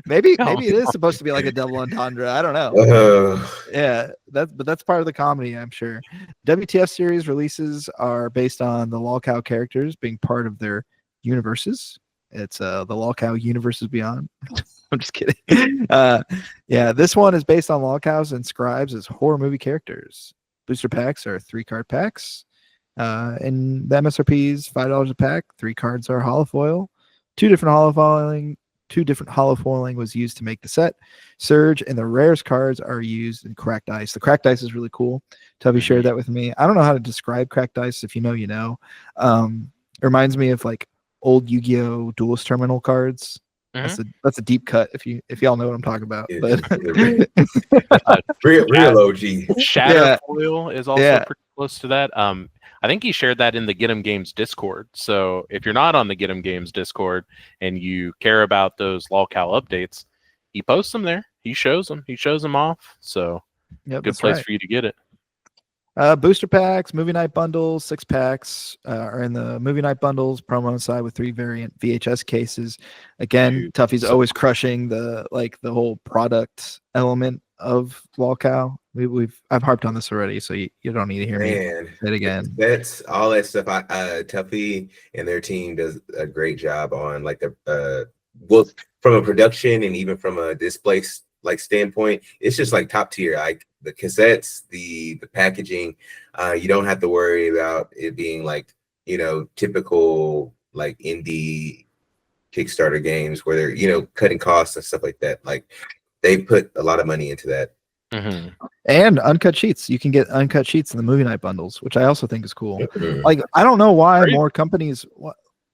maybe it is supposed to be like a double entendre. I don't know. Yeah, that's part of the comedy, I'm sure. WTF series releases are based on the Lolcow characters being part of their universes. It's the Lolcow Universes Beyond. I'm just kidding. Yeah, this one is based on Lolcows and Scribes as horror movie characters. Booster packs are 3-card packs. And the MSRP is $5 a pack. 3 cards are holofoil. 2 different holofoiling was used to make the set. Surge and the rarest cards are used in cracked ice. The cracked ice is really cool. Tubby shared that with me. I don't know how to describe cracked ice. If you know, you know. It reminds me of like old Yu-Gi-Oh duelist terminal cards. That's a deep cut if y'all know what I'm talking about. Yeah, but real OG. Shadow foil is also pretty close to that. I think he shared that in the Giddm Games Discord. So if you're not on the Giddm Games Discord and you care about those Lolcow updates, he posts them there. He shows them off. So good place for you to get it. Booster packs, movie night bundles, 6 packs are in the movie night bundles promo side with 3 variant VHS cases. Again, Tuffy's always crushing the whole product element of Lolcow. I've harped on this already, so you don't need to hear me say it again. That's all that stuff. Tuffy and their team does a great job on like the well, from a production and even from a display standpoint. It's just like top tier. Like the cassettes, the packaging. You don't have to worry about it being like typical like indie Kickstarter games where they're cutting costs and stuff like that. Like they put a lot of money into that. And uncut sheets. You can get uncut sheets in the movie night bundles, which I also think is cool. Like I don't know why more companies.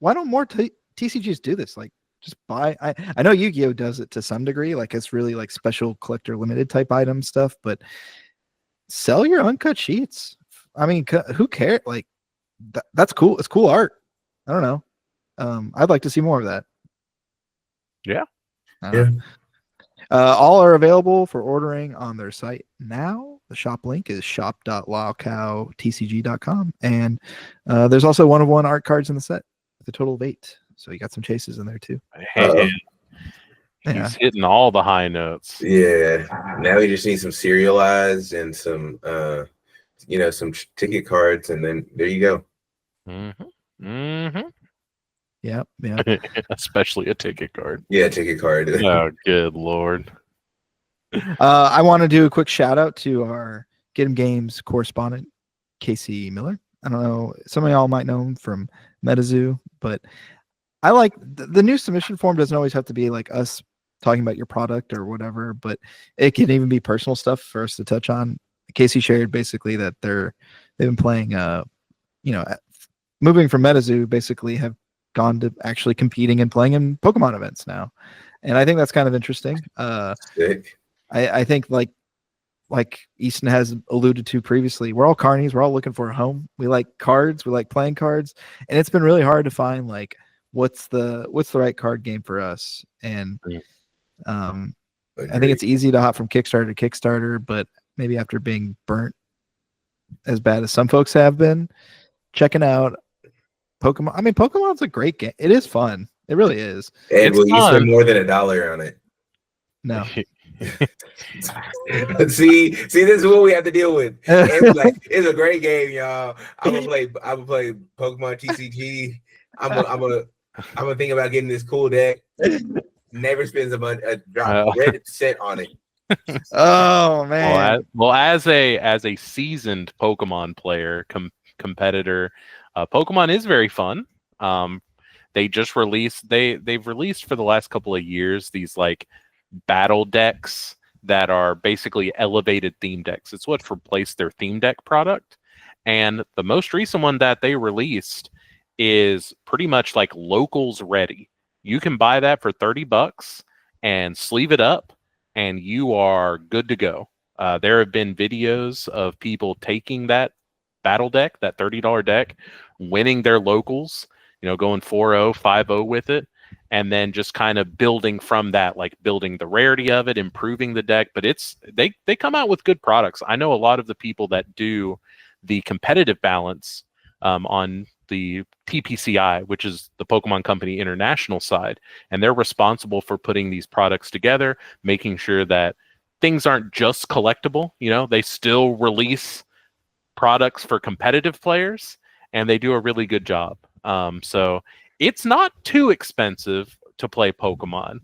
Why don't more TCGs do this? Like just buy. I know Yu-Gi-Oh does it to some degree. Like it's really like special collector limited type item stuff. But sell your uncut sheets. I mean, who cares? Like that's cool. It's cool art. I don't know. I'd like to see more of that. Yeah. All are available for ordering on their site now. The shop link is shop.lolcowtcg.com. And there's also 1-of-1 art cards in the set with a total of 8. So you got some chases in there too. He's hitting all the high notes. Yeah. Now we just need some serialized and some some ticket cards, and then there you go. Yeah. Especially a ticket card. Yeah, ticket card. Oh, good Lord. I want to do a quick shout out to our Giddm Games correspondent, Casey Miller. I don't know, some of y'all might know him from MetaZoo, but I like the new submission form. Doesn't always have to be like us talking about your product or whatever, but it can even be personal stuff for us to touch on. Casey shared basically that they've been playing, moving from MetaZoo, basically have gone to actually competing and playing in Pokemon events now. And I think that's kind of interesting. Sick. I think like like Easton has alluded to previously, we're all carnies. We're all looking for a home. We like cards. We like playing cards, and it's been really hard to find like what's the right card game for us. And I think it's easy to hop from Kickstarter to Kickstarter, but maybe after being burnt as bad as some folks have been, checking out Pokemon. I mean, Pokemon's a great game. It is fun. It really is. And will you spend more than $1 on it? No. see, this is what we have to deal with. It's a great game, y'all. I'm gonna play Pokemon TCG. I'm gonna think about getting this cool deck. Never spends a drop red cent on it. Oh man. Well, as a seasoned Pokemon player, competitor, Pokemon is very fun. They just released they've released for the last couple of years these like battle decks that are basically elevated theme decks. It's what replaced their theme deck product. And the most recent one that they released is pretty much like locals ready. You can buy that for $30 and sleeve it up, and you are good to go. There have been videos of people taking that battle deck, that $30 deck, winning their locals, going 4-0, 5-0 with it, and then just kind of building from that, like building the rarity of it, improving the deck. But they come out with good products. I know a lot of the people that do the competitive balance on the TPCI, which is the Pokemon Company International side, and they're responsible for putting these products together, making sure that things aren't just collectible. They still release products for competitive players, and they do a really good job. So it's not too expensive to play Pokemon.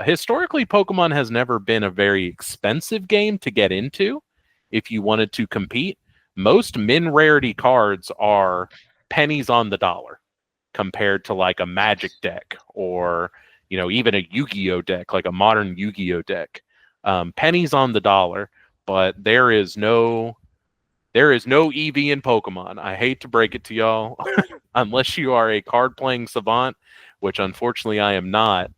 Historically, Pokemon has never been a very expensive game to get into if you wanted to compete. Most min rarity cards are pennies on the dollar compared to like a Magic deck or even a Yu-Gi-Oh deck, like a modern Yu-Gi-Oh deck. Pennies on the dollar, but there is no EV in Pokemon. I hate to break it to y'all, unless you are a card playing savant, which unfortunately I am not.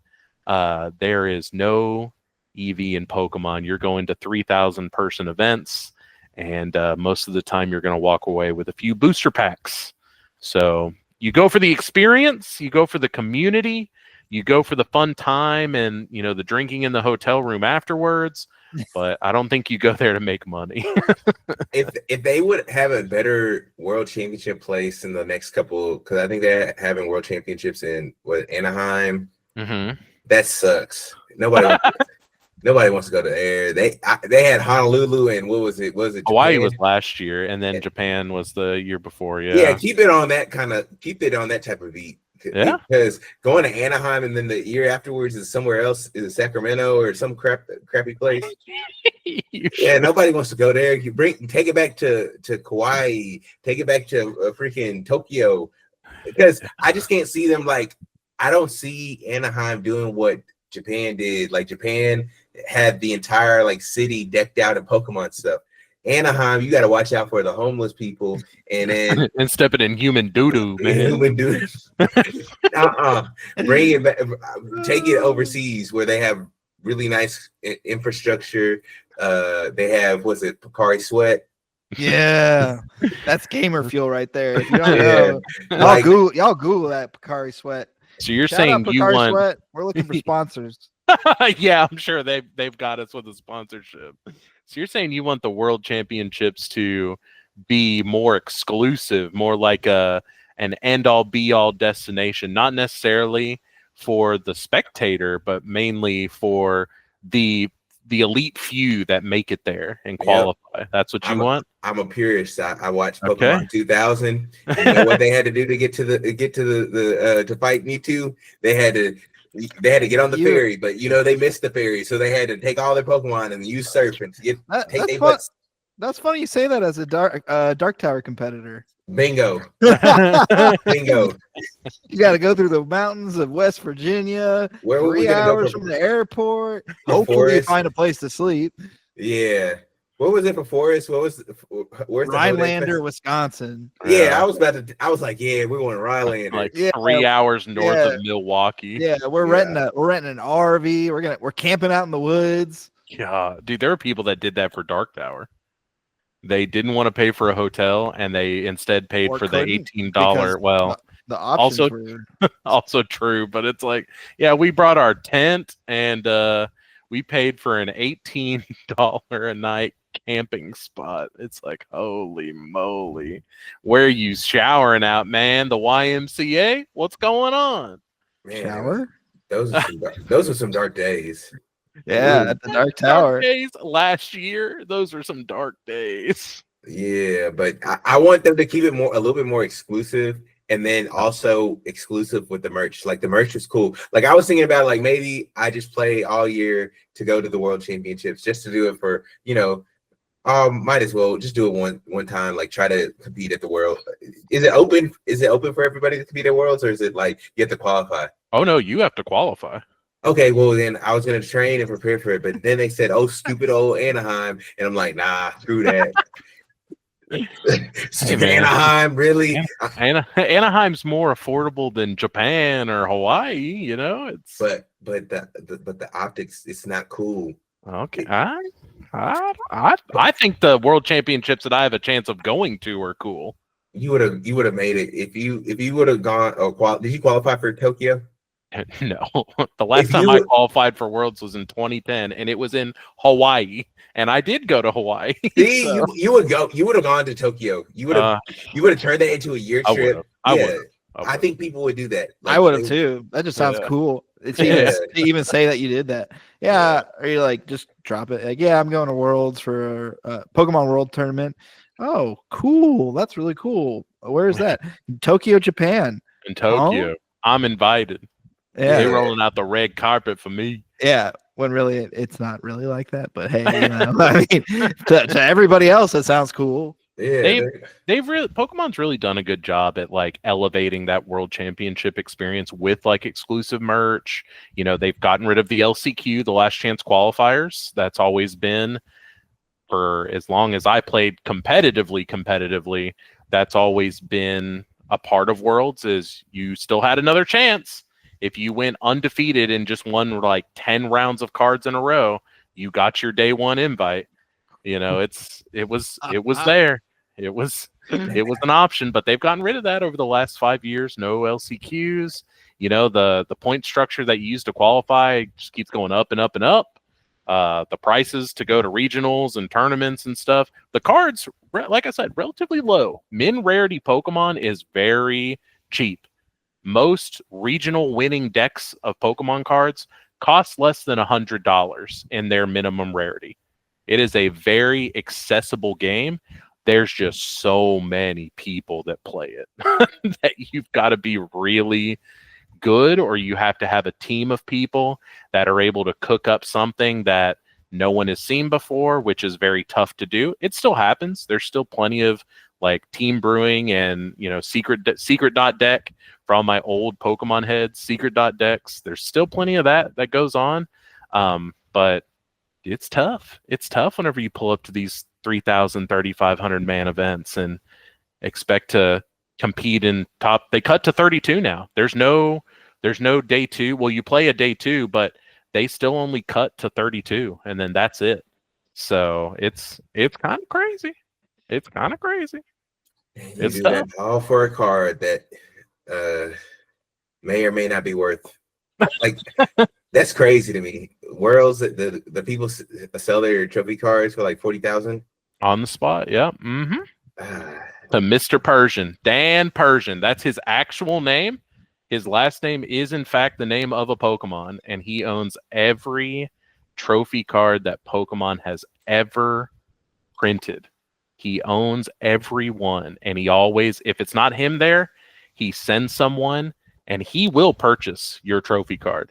There is no EV in Pokemon. You're going to 3,000 person events, and most of the time you're going to walk away with a few booster packs. So you go for the experience, you go for the community, you go for the fun time and, the drinking in the hotel room afterwards. But I don't think you go there to make money. If they would have a better world championship place in the next couple, because I think they're having world championships in Anaheim. Mm-hmm. That sucks. Nobody wants to go to there. They had Honolulu and what was it? Hawaii Japan? was last year, and then Japan was the year before. Yeah, keep it on that type of beat. Yeah, because going to Anaheim and then the year afterwards is somewhere else, is Sacramento or some crappy place. Yeah, nobody wants to go there. You take it back to Kauai, take it back to freaking Tokyo, because I just can't see them. Like, I don't see Anaheim doing what Japan did. Like, Japan had the entire like city decked out in Pokemon stuff. Anaheim, you got to watch out for the homeless people, and then and stepping in human doo-doo, man. Human doo-doo. Bring it back, take it overseas where they have really nice infrastructure. They have, what's it, Pocari Sweat? Yeah, that's gamer fuel right there. If you don't know, y'all Google that Pocari Sweat. So you're saying you want? Sweat. We're looking for sponsors. Yeah, I'm sure they've got us with a sponsorship. So you're saying you want the world championships to be more exclusive, more like an end-all be-all destination, not necessarily for the spectator, but mainly for the elite few that make it there and qualify. Yep. That's what you want? I'm a purist. I watched Pokemon 2000. You know what they had to do to get to the to fight Mewtwo? They had to get on the ferry, but they missed the ferry, so they had to take all their Pokemon and use surf and That's funny you say that as a Dark Tower competitor. Bingo. Bingo. You got to go through the mountains of West Virginia. Where 3 hours from the airport. Hopefully you find a place to sleep. Yeah. What was it for Forest? Where's Rhinelander, Wisconsin. Yeah, I was like, yeah, we're going to Rhinelander. Like 3 hours north of Milwaukee. Yeah, we're renting an RV. We're camping out in the woods. Yeah, dude, there are people that did that for Dark Tower. They didn't want to pay for a hotel, and they instead paid for the $18. Well, the options were also true, but it's like, yeah, we brought our tent, and we paid for an $18 a night camping spot. It's like, holy moly, where are you showering out, man? The YMCA? What's going on? Man, shower? Those are some dark days. Yeah, at the Dark Tower. Dark days last year. Those were some dark days. Yeah, but I want them to keep it a little bit more exclusive, and then also exclusive with the merch. Like the merch was cool. Like I was thinking about like maybe I just play all year to go to the World Championships just to do it for, might as well just do it one time, like try to compete at the World. Is it open? Is it open for everybody to compete at Worlds, or is it like you have to qualify? Oh no, you have to qualify. Okay, well then I was gonna train and prepare for it, but then they said, "Oh, stupid old Anaheim," and I'm like, "Nah, screw that." Stupid Anaheim, really? Anaheim's more affordable than Japan or Hawaii, It's but the optics, it's not cool. Okay, I think the World Championships that I have a chance of going to are cool. You would have made it if you would have gone. Did you qualify for Tokyo? No, the last time I qualified for Worlds was in 2010, and it was in Hawaii, and I did go to Hawaii. See, so. you would have gone to Tokyo. You would have turned that into a year trip. I think people would do that. Like, I would have too. That just sounds cool. It's even say that you did that. Yeah, or you like just drop it. Like, yeah, I'm going to Worlds for Pokemon World Tournament. Oh, cool. That's really cool. Where is that? Tokyo, Japan. In Tokyo. I'm invited. Yeah, they're rolling out the red carpet for me. Yeah, when really it's not really like that, but hey, I mean, to everybody else, it sounds cool. Yeah, Pokemon's really done a good job at like elevating that World Championship experience with like exclusive merch. They've gotten rid of the LCQ, the last chance qualifiers. That's always been, for as long as I played competitively, that's always been a part of Worlds. Is you still had another chance. If you went undefeated and just won like 10 rounds of cards in a row, you got your day one invite. It was there. It was an option, but they've gotten rid of that over the last 5 years. No LCQs. The point structure that you use to qualify just keeps going up and up and up. The prices to go to regionals and tournaments and stuff. The cards, like I said, relatively low. Min rarity Pokemon is very cheap. Most regional winning decks of Pokemon cards cost less than $100 in their minimum rarity. It is a very accessible game. There's just so many people that play it that you've got to be really good, or you have to have a team of people that are able to cook up something that no one has seen before, which is very tough to do. It still happens. There's still plenty of like team brewing and secret dot deck for all my old Pokemon heads, secret dot decks. There's still plenty of that goes on, but it's tough. It's tough whenever you pull up to these 3,000, 3,500 man events and expect to compete in top. They cut to 32 now. There's no day two. Well, you play a day two, but they still only cut to 32, and then that's it. So it's kind of crazy. It's kind of crazy. You do that all for a card that may or may not be worth. Like that's crazy to me. Worlds, the people sell their trophy cards for like 40,000 on the spot. Yeah. Mm-hmm. To Mr. Persian, Dan Persian. That's his actual name. His last name is in fact the name of a Pokemon, and he owns every trophy card that Pokemon has ever printed. He owns every one, and he always, if it's not him there, he sends someone, and he will purchase your trophy card.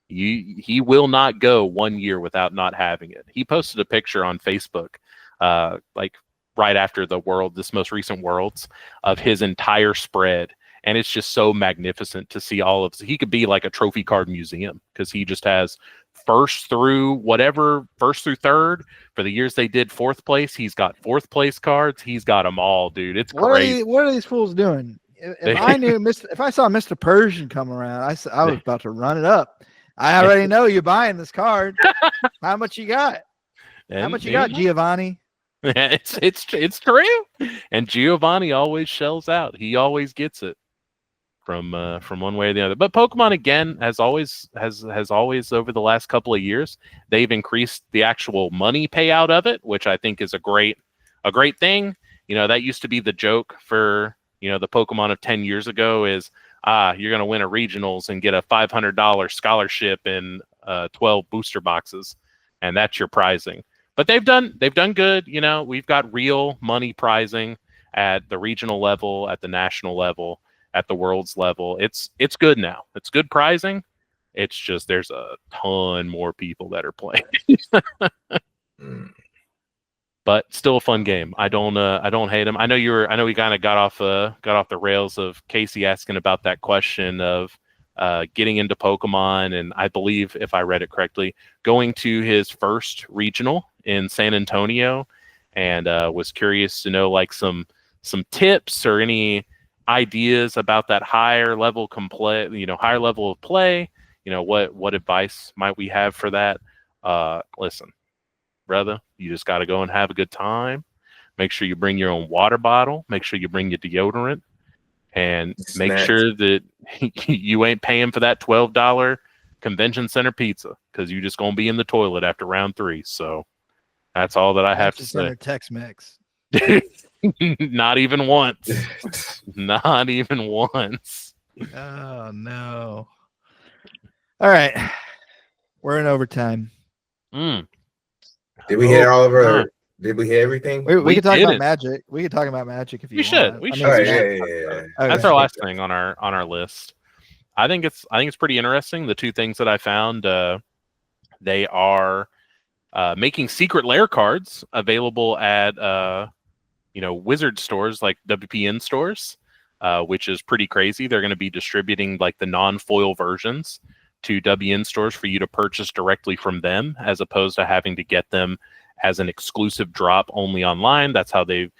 He will not go 1 year without not having it. He posted a picture on Facebook, like right after this most recent Worlds, of his entire spread, and it's just so magnificent to see all of. He could be like a trophy card museum because he just has first through third. For the years they did fourth place, he's got fourth place cards. He's got them all, dude. It's great. What are these fools doing? If I saw Mr. Persian come around, I was about to run it up. I already know you're buying this card. How much you got? How much you got, Giovanni? It's true. And Giovanni always shells out. He always gets it from one way or the other. But Pokemon again has always over the last couple of years, they've increased the actual money payout of it, which I think is a great thing. You know, that used to be the joke for, you know, the Pokemon of 10 years ago is you're going to win a regionals and get a $500 scholarship and 12 booster boxes, and that's your prizing. But they've done good. You know, we've got real money prizing at the regional level, at the national level, at the world's level. It's good now. It's good prizing. It's just there's a ton more people that are playing. But still a fun game. I don't hate them. I know we kind of got off the rails of Casey asking about that question of getting into Pokemon, and I believe, if I read it correctly, going to his first regional in San Antonio, and was curious to know like some tips or any ideas about that higher level of play. You know, what advice might we have for that? Listen, brother, you just got to go and have a good time. Make sure you bring your own water bottle. Make sure you bring your deodorant, and make sure that you ain't paying for that $12 convention center pizza, because you're just gonna be in the toilet after round 3. So that's all that I have to say. Tex-Mex. Not even once. Not even once. Oh no. All right. We're in overtime. Did we hit all of our did we hit everything? We could talk about Magic. We could talk about Magic if you want. We should. Yeah. That's our last thing on our list. I think it's pretty interesting. The two things that I found, they are making secret lair cards available at wizard stores like WPN stores, which is pretty crazy. They're going to be distributing like the non-foil versions to WN stores for you to purchase directly from them, as opposed to having to get them as an exclusive drop only online. That's how they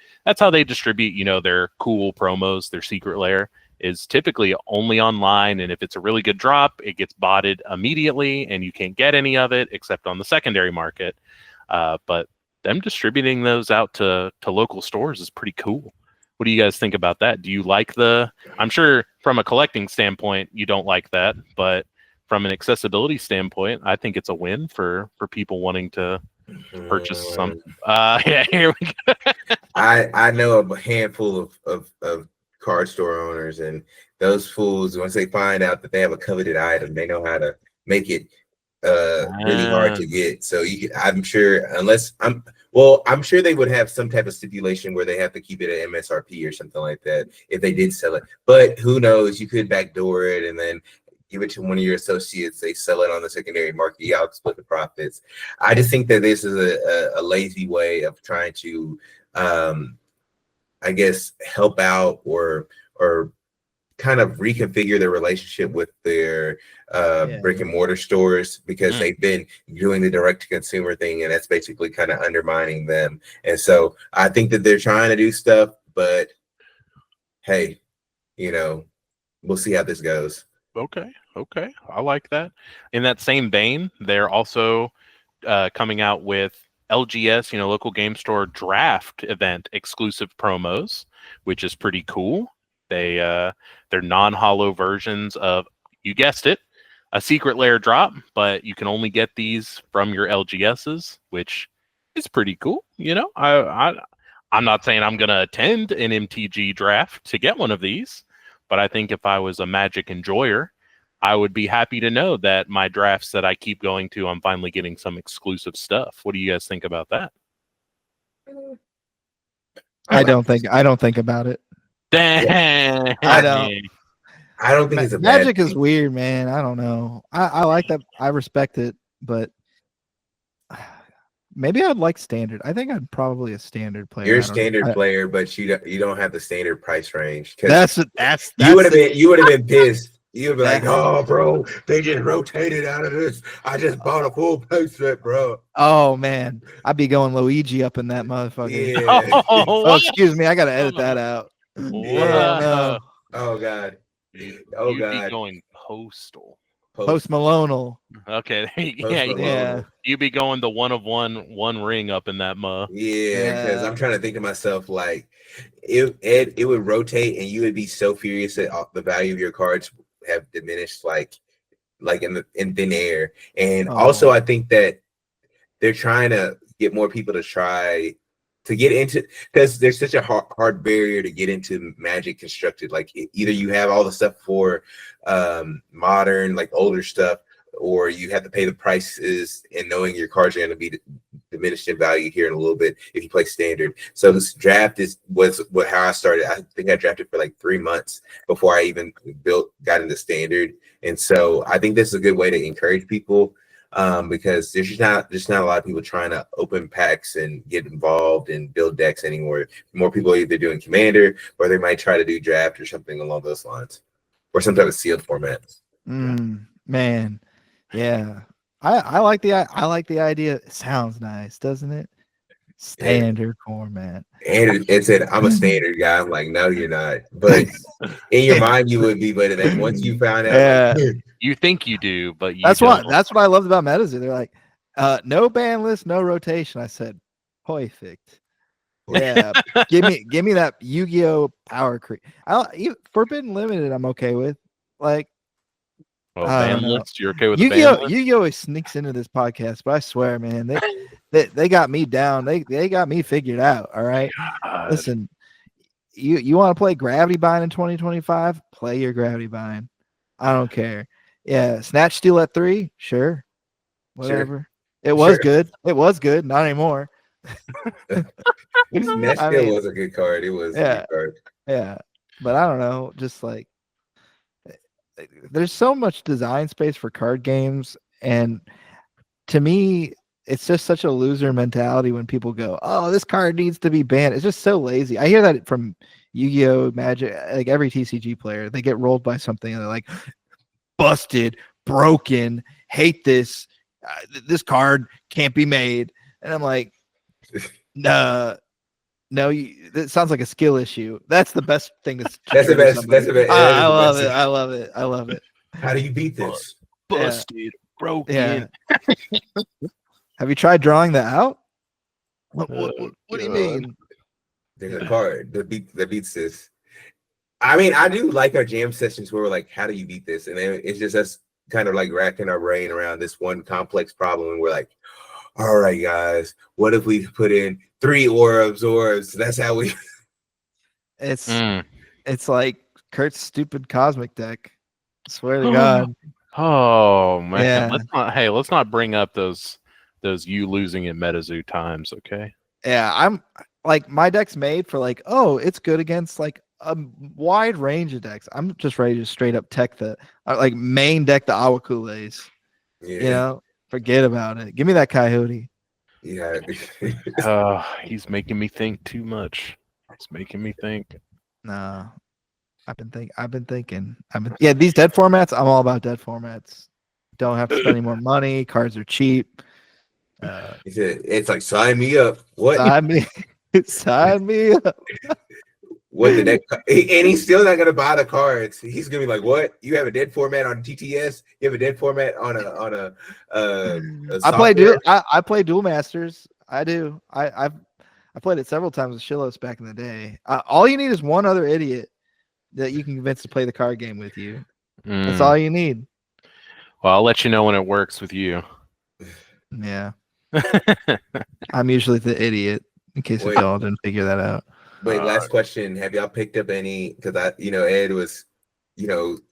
distribute, you know, their cool promos. Their secret lair is typically only online, and if it's a really good drop, it gets botted immediately, and you can't get any of it except on the secondary market. But them distributing those out to local stores is pretty cool. What do you guys think about that? Do you like I'm sure from a collecting standpoint, you don't like that, but from an accessibility standpoint, I think it's a win for people wanting to purchase some. Yeah, here we go. I know a handful of card store owners, and those fools, once they find out that they have a coveted item, they know how to make it really hard to get. So I'm sure, I'm sure they would have some type of stipulation where they have to keep it at MSRP or something like that if they did sell it. But who knows? You could backdoor it and then give it to one of your associates. They sell it on the secondary market. You out split the profits. I just think that this is a lazy way of trying to, I guess, help out or kind of reconfigure their relationship with their brick and mortar stores, because they've been doing the direct to consumer thing, and that's basically kind of undermining them. And so I think that they're trying to do stuff, but hey, we'll see how this goes. Okay. I like that. In that same vein, they're also coming out with LGS, local game store draft event exclusive promos, which is pretty cool. They're non-holo versions of, you guessed it, a secret lair drop, but you can only get these from your LGSs, which is pretty cool. I'm not saying I'm gonna attend an MTG draft to get one of these, but I think if I was a Magic enjoyer, I would be happy to know that my drafts that I keep going to, I'm finally getting some exclusive stuff. What do you guys think about that? I don't think about it. Dang. I don't think it's a Magic is weird, man. I don't know. I like that. I respect it, but maybe I'd like standard. I think I'm probably a standard player. You're a standard player, but you don't have the standard price range. That's you would have been pissed. You'd be like, oh, bro, they just rotated out of this. I just bought a full post set, bro. Oh, man. I'd be going Luigi up in that motherfucker. Yeah. Oh, excuse me. I got to edit that out. Yeah. No. Oh, God. You'd be going postal. Post Malone. Okay, yeah. You be going the one ring up in that Yeah, because I'm trying to think to myself like, it would rotate, and you would be so furious that the value of your cards have diminished, like in thin air. And also, I think that they're trying to get more people to try to get into, because there's such a hard barrier to get into Magic Constructed. Like either you have all the stuff for modern, like older stuff, or you have to pay the prices and knowing your cards are going to be diminished in value here in a little bit if you play standard. So this draft was how I started. I think I drafted for like 3 months before I even got into standard. And so I think this is a good way to encourage people, because there's just not a lot of people trying to open packs and get involved and build decks anymore. More people are either doing Commander, or they might try to do draft or something along those lines, or some type of sealed format. Man, yeah, I like the idea. It sounds nice, doesn't it? Standard format. And it said, I'm a standard guy. I'm like, no, you're not. But in your mind, you would be. But then once you found out, like, you think you do, but you that's what I loved about MetaZoo. They're like, no ban list, no rotation. I said, perfect. Yeah, give me that Yu-Gi-Oh power creep. Forbidden Limited, I'm okay with. Like, ban list, you're okay with Yu-Gi-Oh? Yu-Gi-Oh sneaks into this podcast, but I swear, man, they got me down. They got me figured out. All right, listen, you want to play Gravity Bind in 2025? Play your Gravity Bind. I don't care. Yeah, Snatch Steal at 3, sure, whatever. It was good. It was good. Not anymore. Snatch Steal was a good card. It was a good card. Yeah, but I don't know. Just like, there's so much design space for card games, and to me, it's just such a loser mentality when people go, "Oh, this card needs to be banned." It's just so lazy. I hear that from Yu-Gi-Oh, Magic, like every TCG player. They get rolled by something, and they're like, busted, broken, hate this. This card can't be made. And I'm like, no, it sounds like a skill issue. That's the best thing. That's the best. I love it. I love it. I love it. How do you beat this? Busted, broken. Yeah. Have you tried drawing that out? What do you mean? There's a card that beats this. I mean, I do like our jam sessions where we're like, how do you beat this? And then it's just us kind of like racking our brain around this one complex problem. And we're like, all right, guys, what if we put in 3 Aura Absorbs? That's how we. It's like Kurt's stupid cosmic deck. I swear to God. Oh man, yeah. Let's not bring up those you losing in MetaZoo times, okay? Yeah, I'm like, my deck's made for like, oh, it's good against like a wide range of decks. I'm just ready to straight up tech like main deck the Awakules. Yeah. You know, forget about it. Give me that Coyote. Yeah. He's making me think too much. He's making me think. No. I've been thinking. These dead formats, I'm all about dead formats. Don't have to spend any more money. Cards are cheap. It's like, sign me up. What? Sign me up. What the deck? And he's still not gonna buy the cards. He's gonna be like, "What? You have a dead format on TTS? You have a dead format on a I play Duel Masters. I do. I played it several times with Shilos back in the day. All you need is one other idiot that you can convince to play the card game with you. That's all you need. Well, I'll let you know when it works with you. Yeah. I'm usually the idiot, in case y'all didn't figure that out. Wait, last question. Have y'all picked up any? Because Ed was,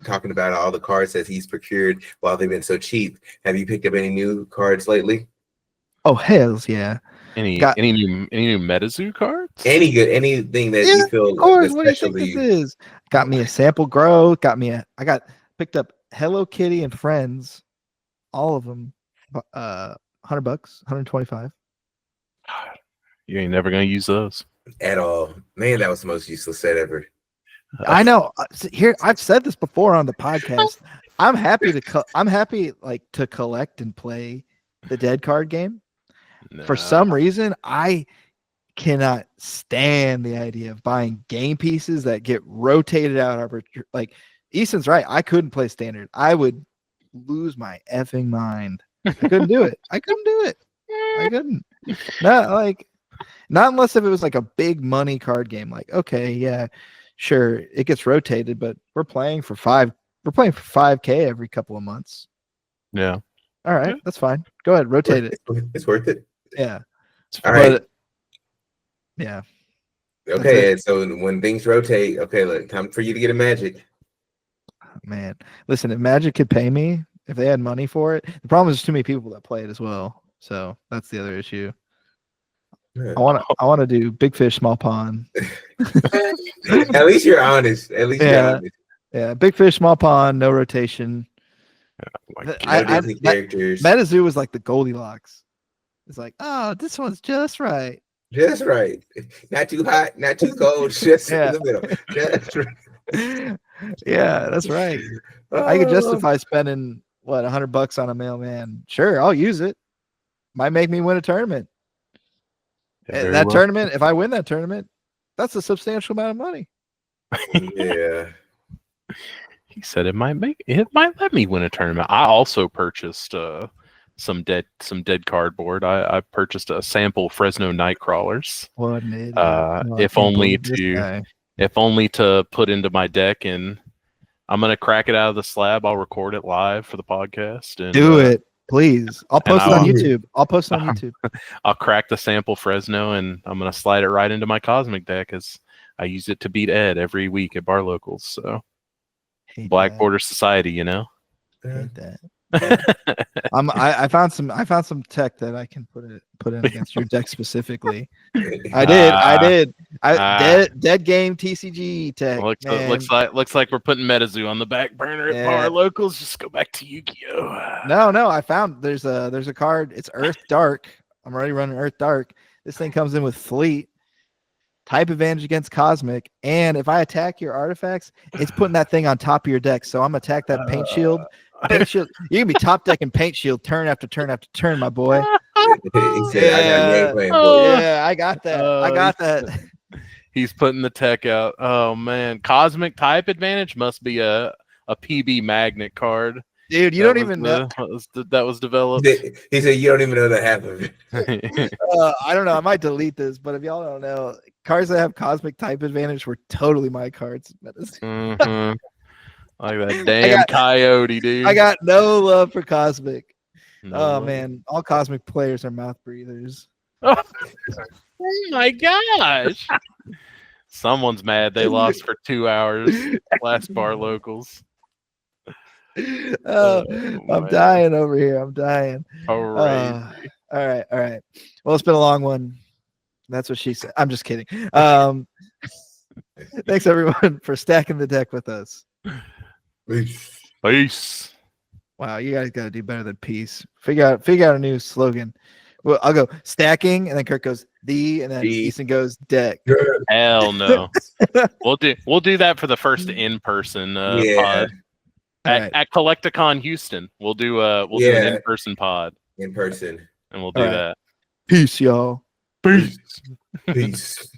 talking about all the cards that he's procured while they've been so cheap. Have you picked up any new cards lately? Oh, hells yeah. Any new MetaZoo cards? Anything that you feel what do you think this is? Got me a Sample Grow. I picked up Hello Kitty and Friends, all of them. $100, $125. You ain't never gonna use those at all, man. That was the most useless set ever. I know. Here, I've said this before on the podcast. I'm happy to collect and play the dead card game. No. For some reason, I cannot stand the idea of buying game pieces that get rotated out. Like, Easton's right. I couldn't play standard. I would lose my effing mind. I couldn't do it. I couldn't. Not unless if it was like a big money card game. Like, okay, yeah, sure, it gets rotated, but we're playing for 5K every couple of months. Yeah. All right, that's fine. Go ahead, rotate it. It's worth it. Yeah. All right. Yeah. Okay, Ed, so when things rotate, okay, look, time for you to get a Magic. Man, listen, if Magic could pay me, if they had money for it, the problem is there's too many people that play it as well. So that's the other issue. Yeah. I want to do big fish, small pond. At least you're honest. You're honest. Yeah, big fish, small pond, no rotation. Characters. MetaZoo was like the Goldilocks. It's like, oh, this one's just right. Just right. Not too hot, not too cold, just in the middle. Just right. Yeah, that's right. I could justify spending $100 on a mailman. Sure, I'll use it. Might make me win a tournament. Tournament, if I win that tournament, that's a substantial amount of money. Yeah. He said it might let me win a tournament. I also purchased some dead cardboard. I purchased a sample Fresno Nightcrawlers. What an idiot. If only to put into my deck, and I'm gonna crack it out of the slab. I'll record it live for the podcast. And, do it, please. I'll post it on YouTube. I'll crack the sample Fresno, and I'm gonna slide it right into my Cosmic deck, as I use it to beat Ed every week at bar locals. So Black Border Society, you know. Hate that. I found some tech that I can put in against your deck specifically. I did. Dead game TCG tech. Looks like we're putting MetaZoo on the back burner at bar locals. Just go back to Yugioh. No, I found there's a card. It's Earth Dark. I'm already running Earth Dark. This thing comes in with Fleet, type advantage against Cosmic, and if I attack your artifacts, it's putting that thing on top of your deck. So I'm gonna attack that Paint Shield. Paint Shield. You can be top decking Paint Shield turn after turn after turn, my boy. I got that. I got that. He's putting the tech out. Oh man, Cosmic type advantage must be a PB Magnet card. Dude, you don't even know that was developed. He said you don't even know the half of it. I don't know. I might delete this, but if y'all don't know, cards that have Cosmic type advantage were totally my cards. Mm-hmm. Like that damn coyote, dude. I got no love for Cosmic. No. Oh man, all Cosmic players are mouth breathers. Oh my gosh. Someone's mad they lost for 2 hours last bar locals. I'm dying over here. I'm dying. All right. All right. Well, it's been a long one. That's what she said. I'm just kidding. Thanks everyone for stacking the deck with us. Peace. Wow, you guys got to do better than peace. Figure out a new slogan. Well, I'll go stacking, and then Kirk goes and then Easton goes deck. Hell no. We'll do that for the first in-person pod. At Collecticon Houston. We'll do an in-person pod. In person. And we'll do that. Peace, y'all. Peace. Peace.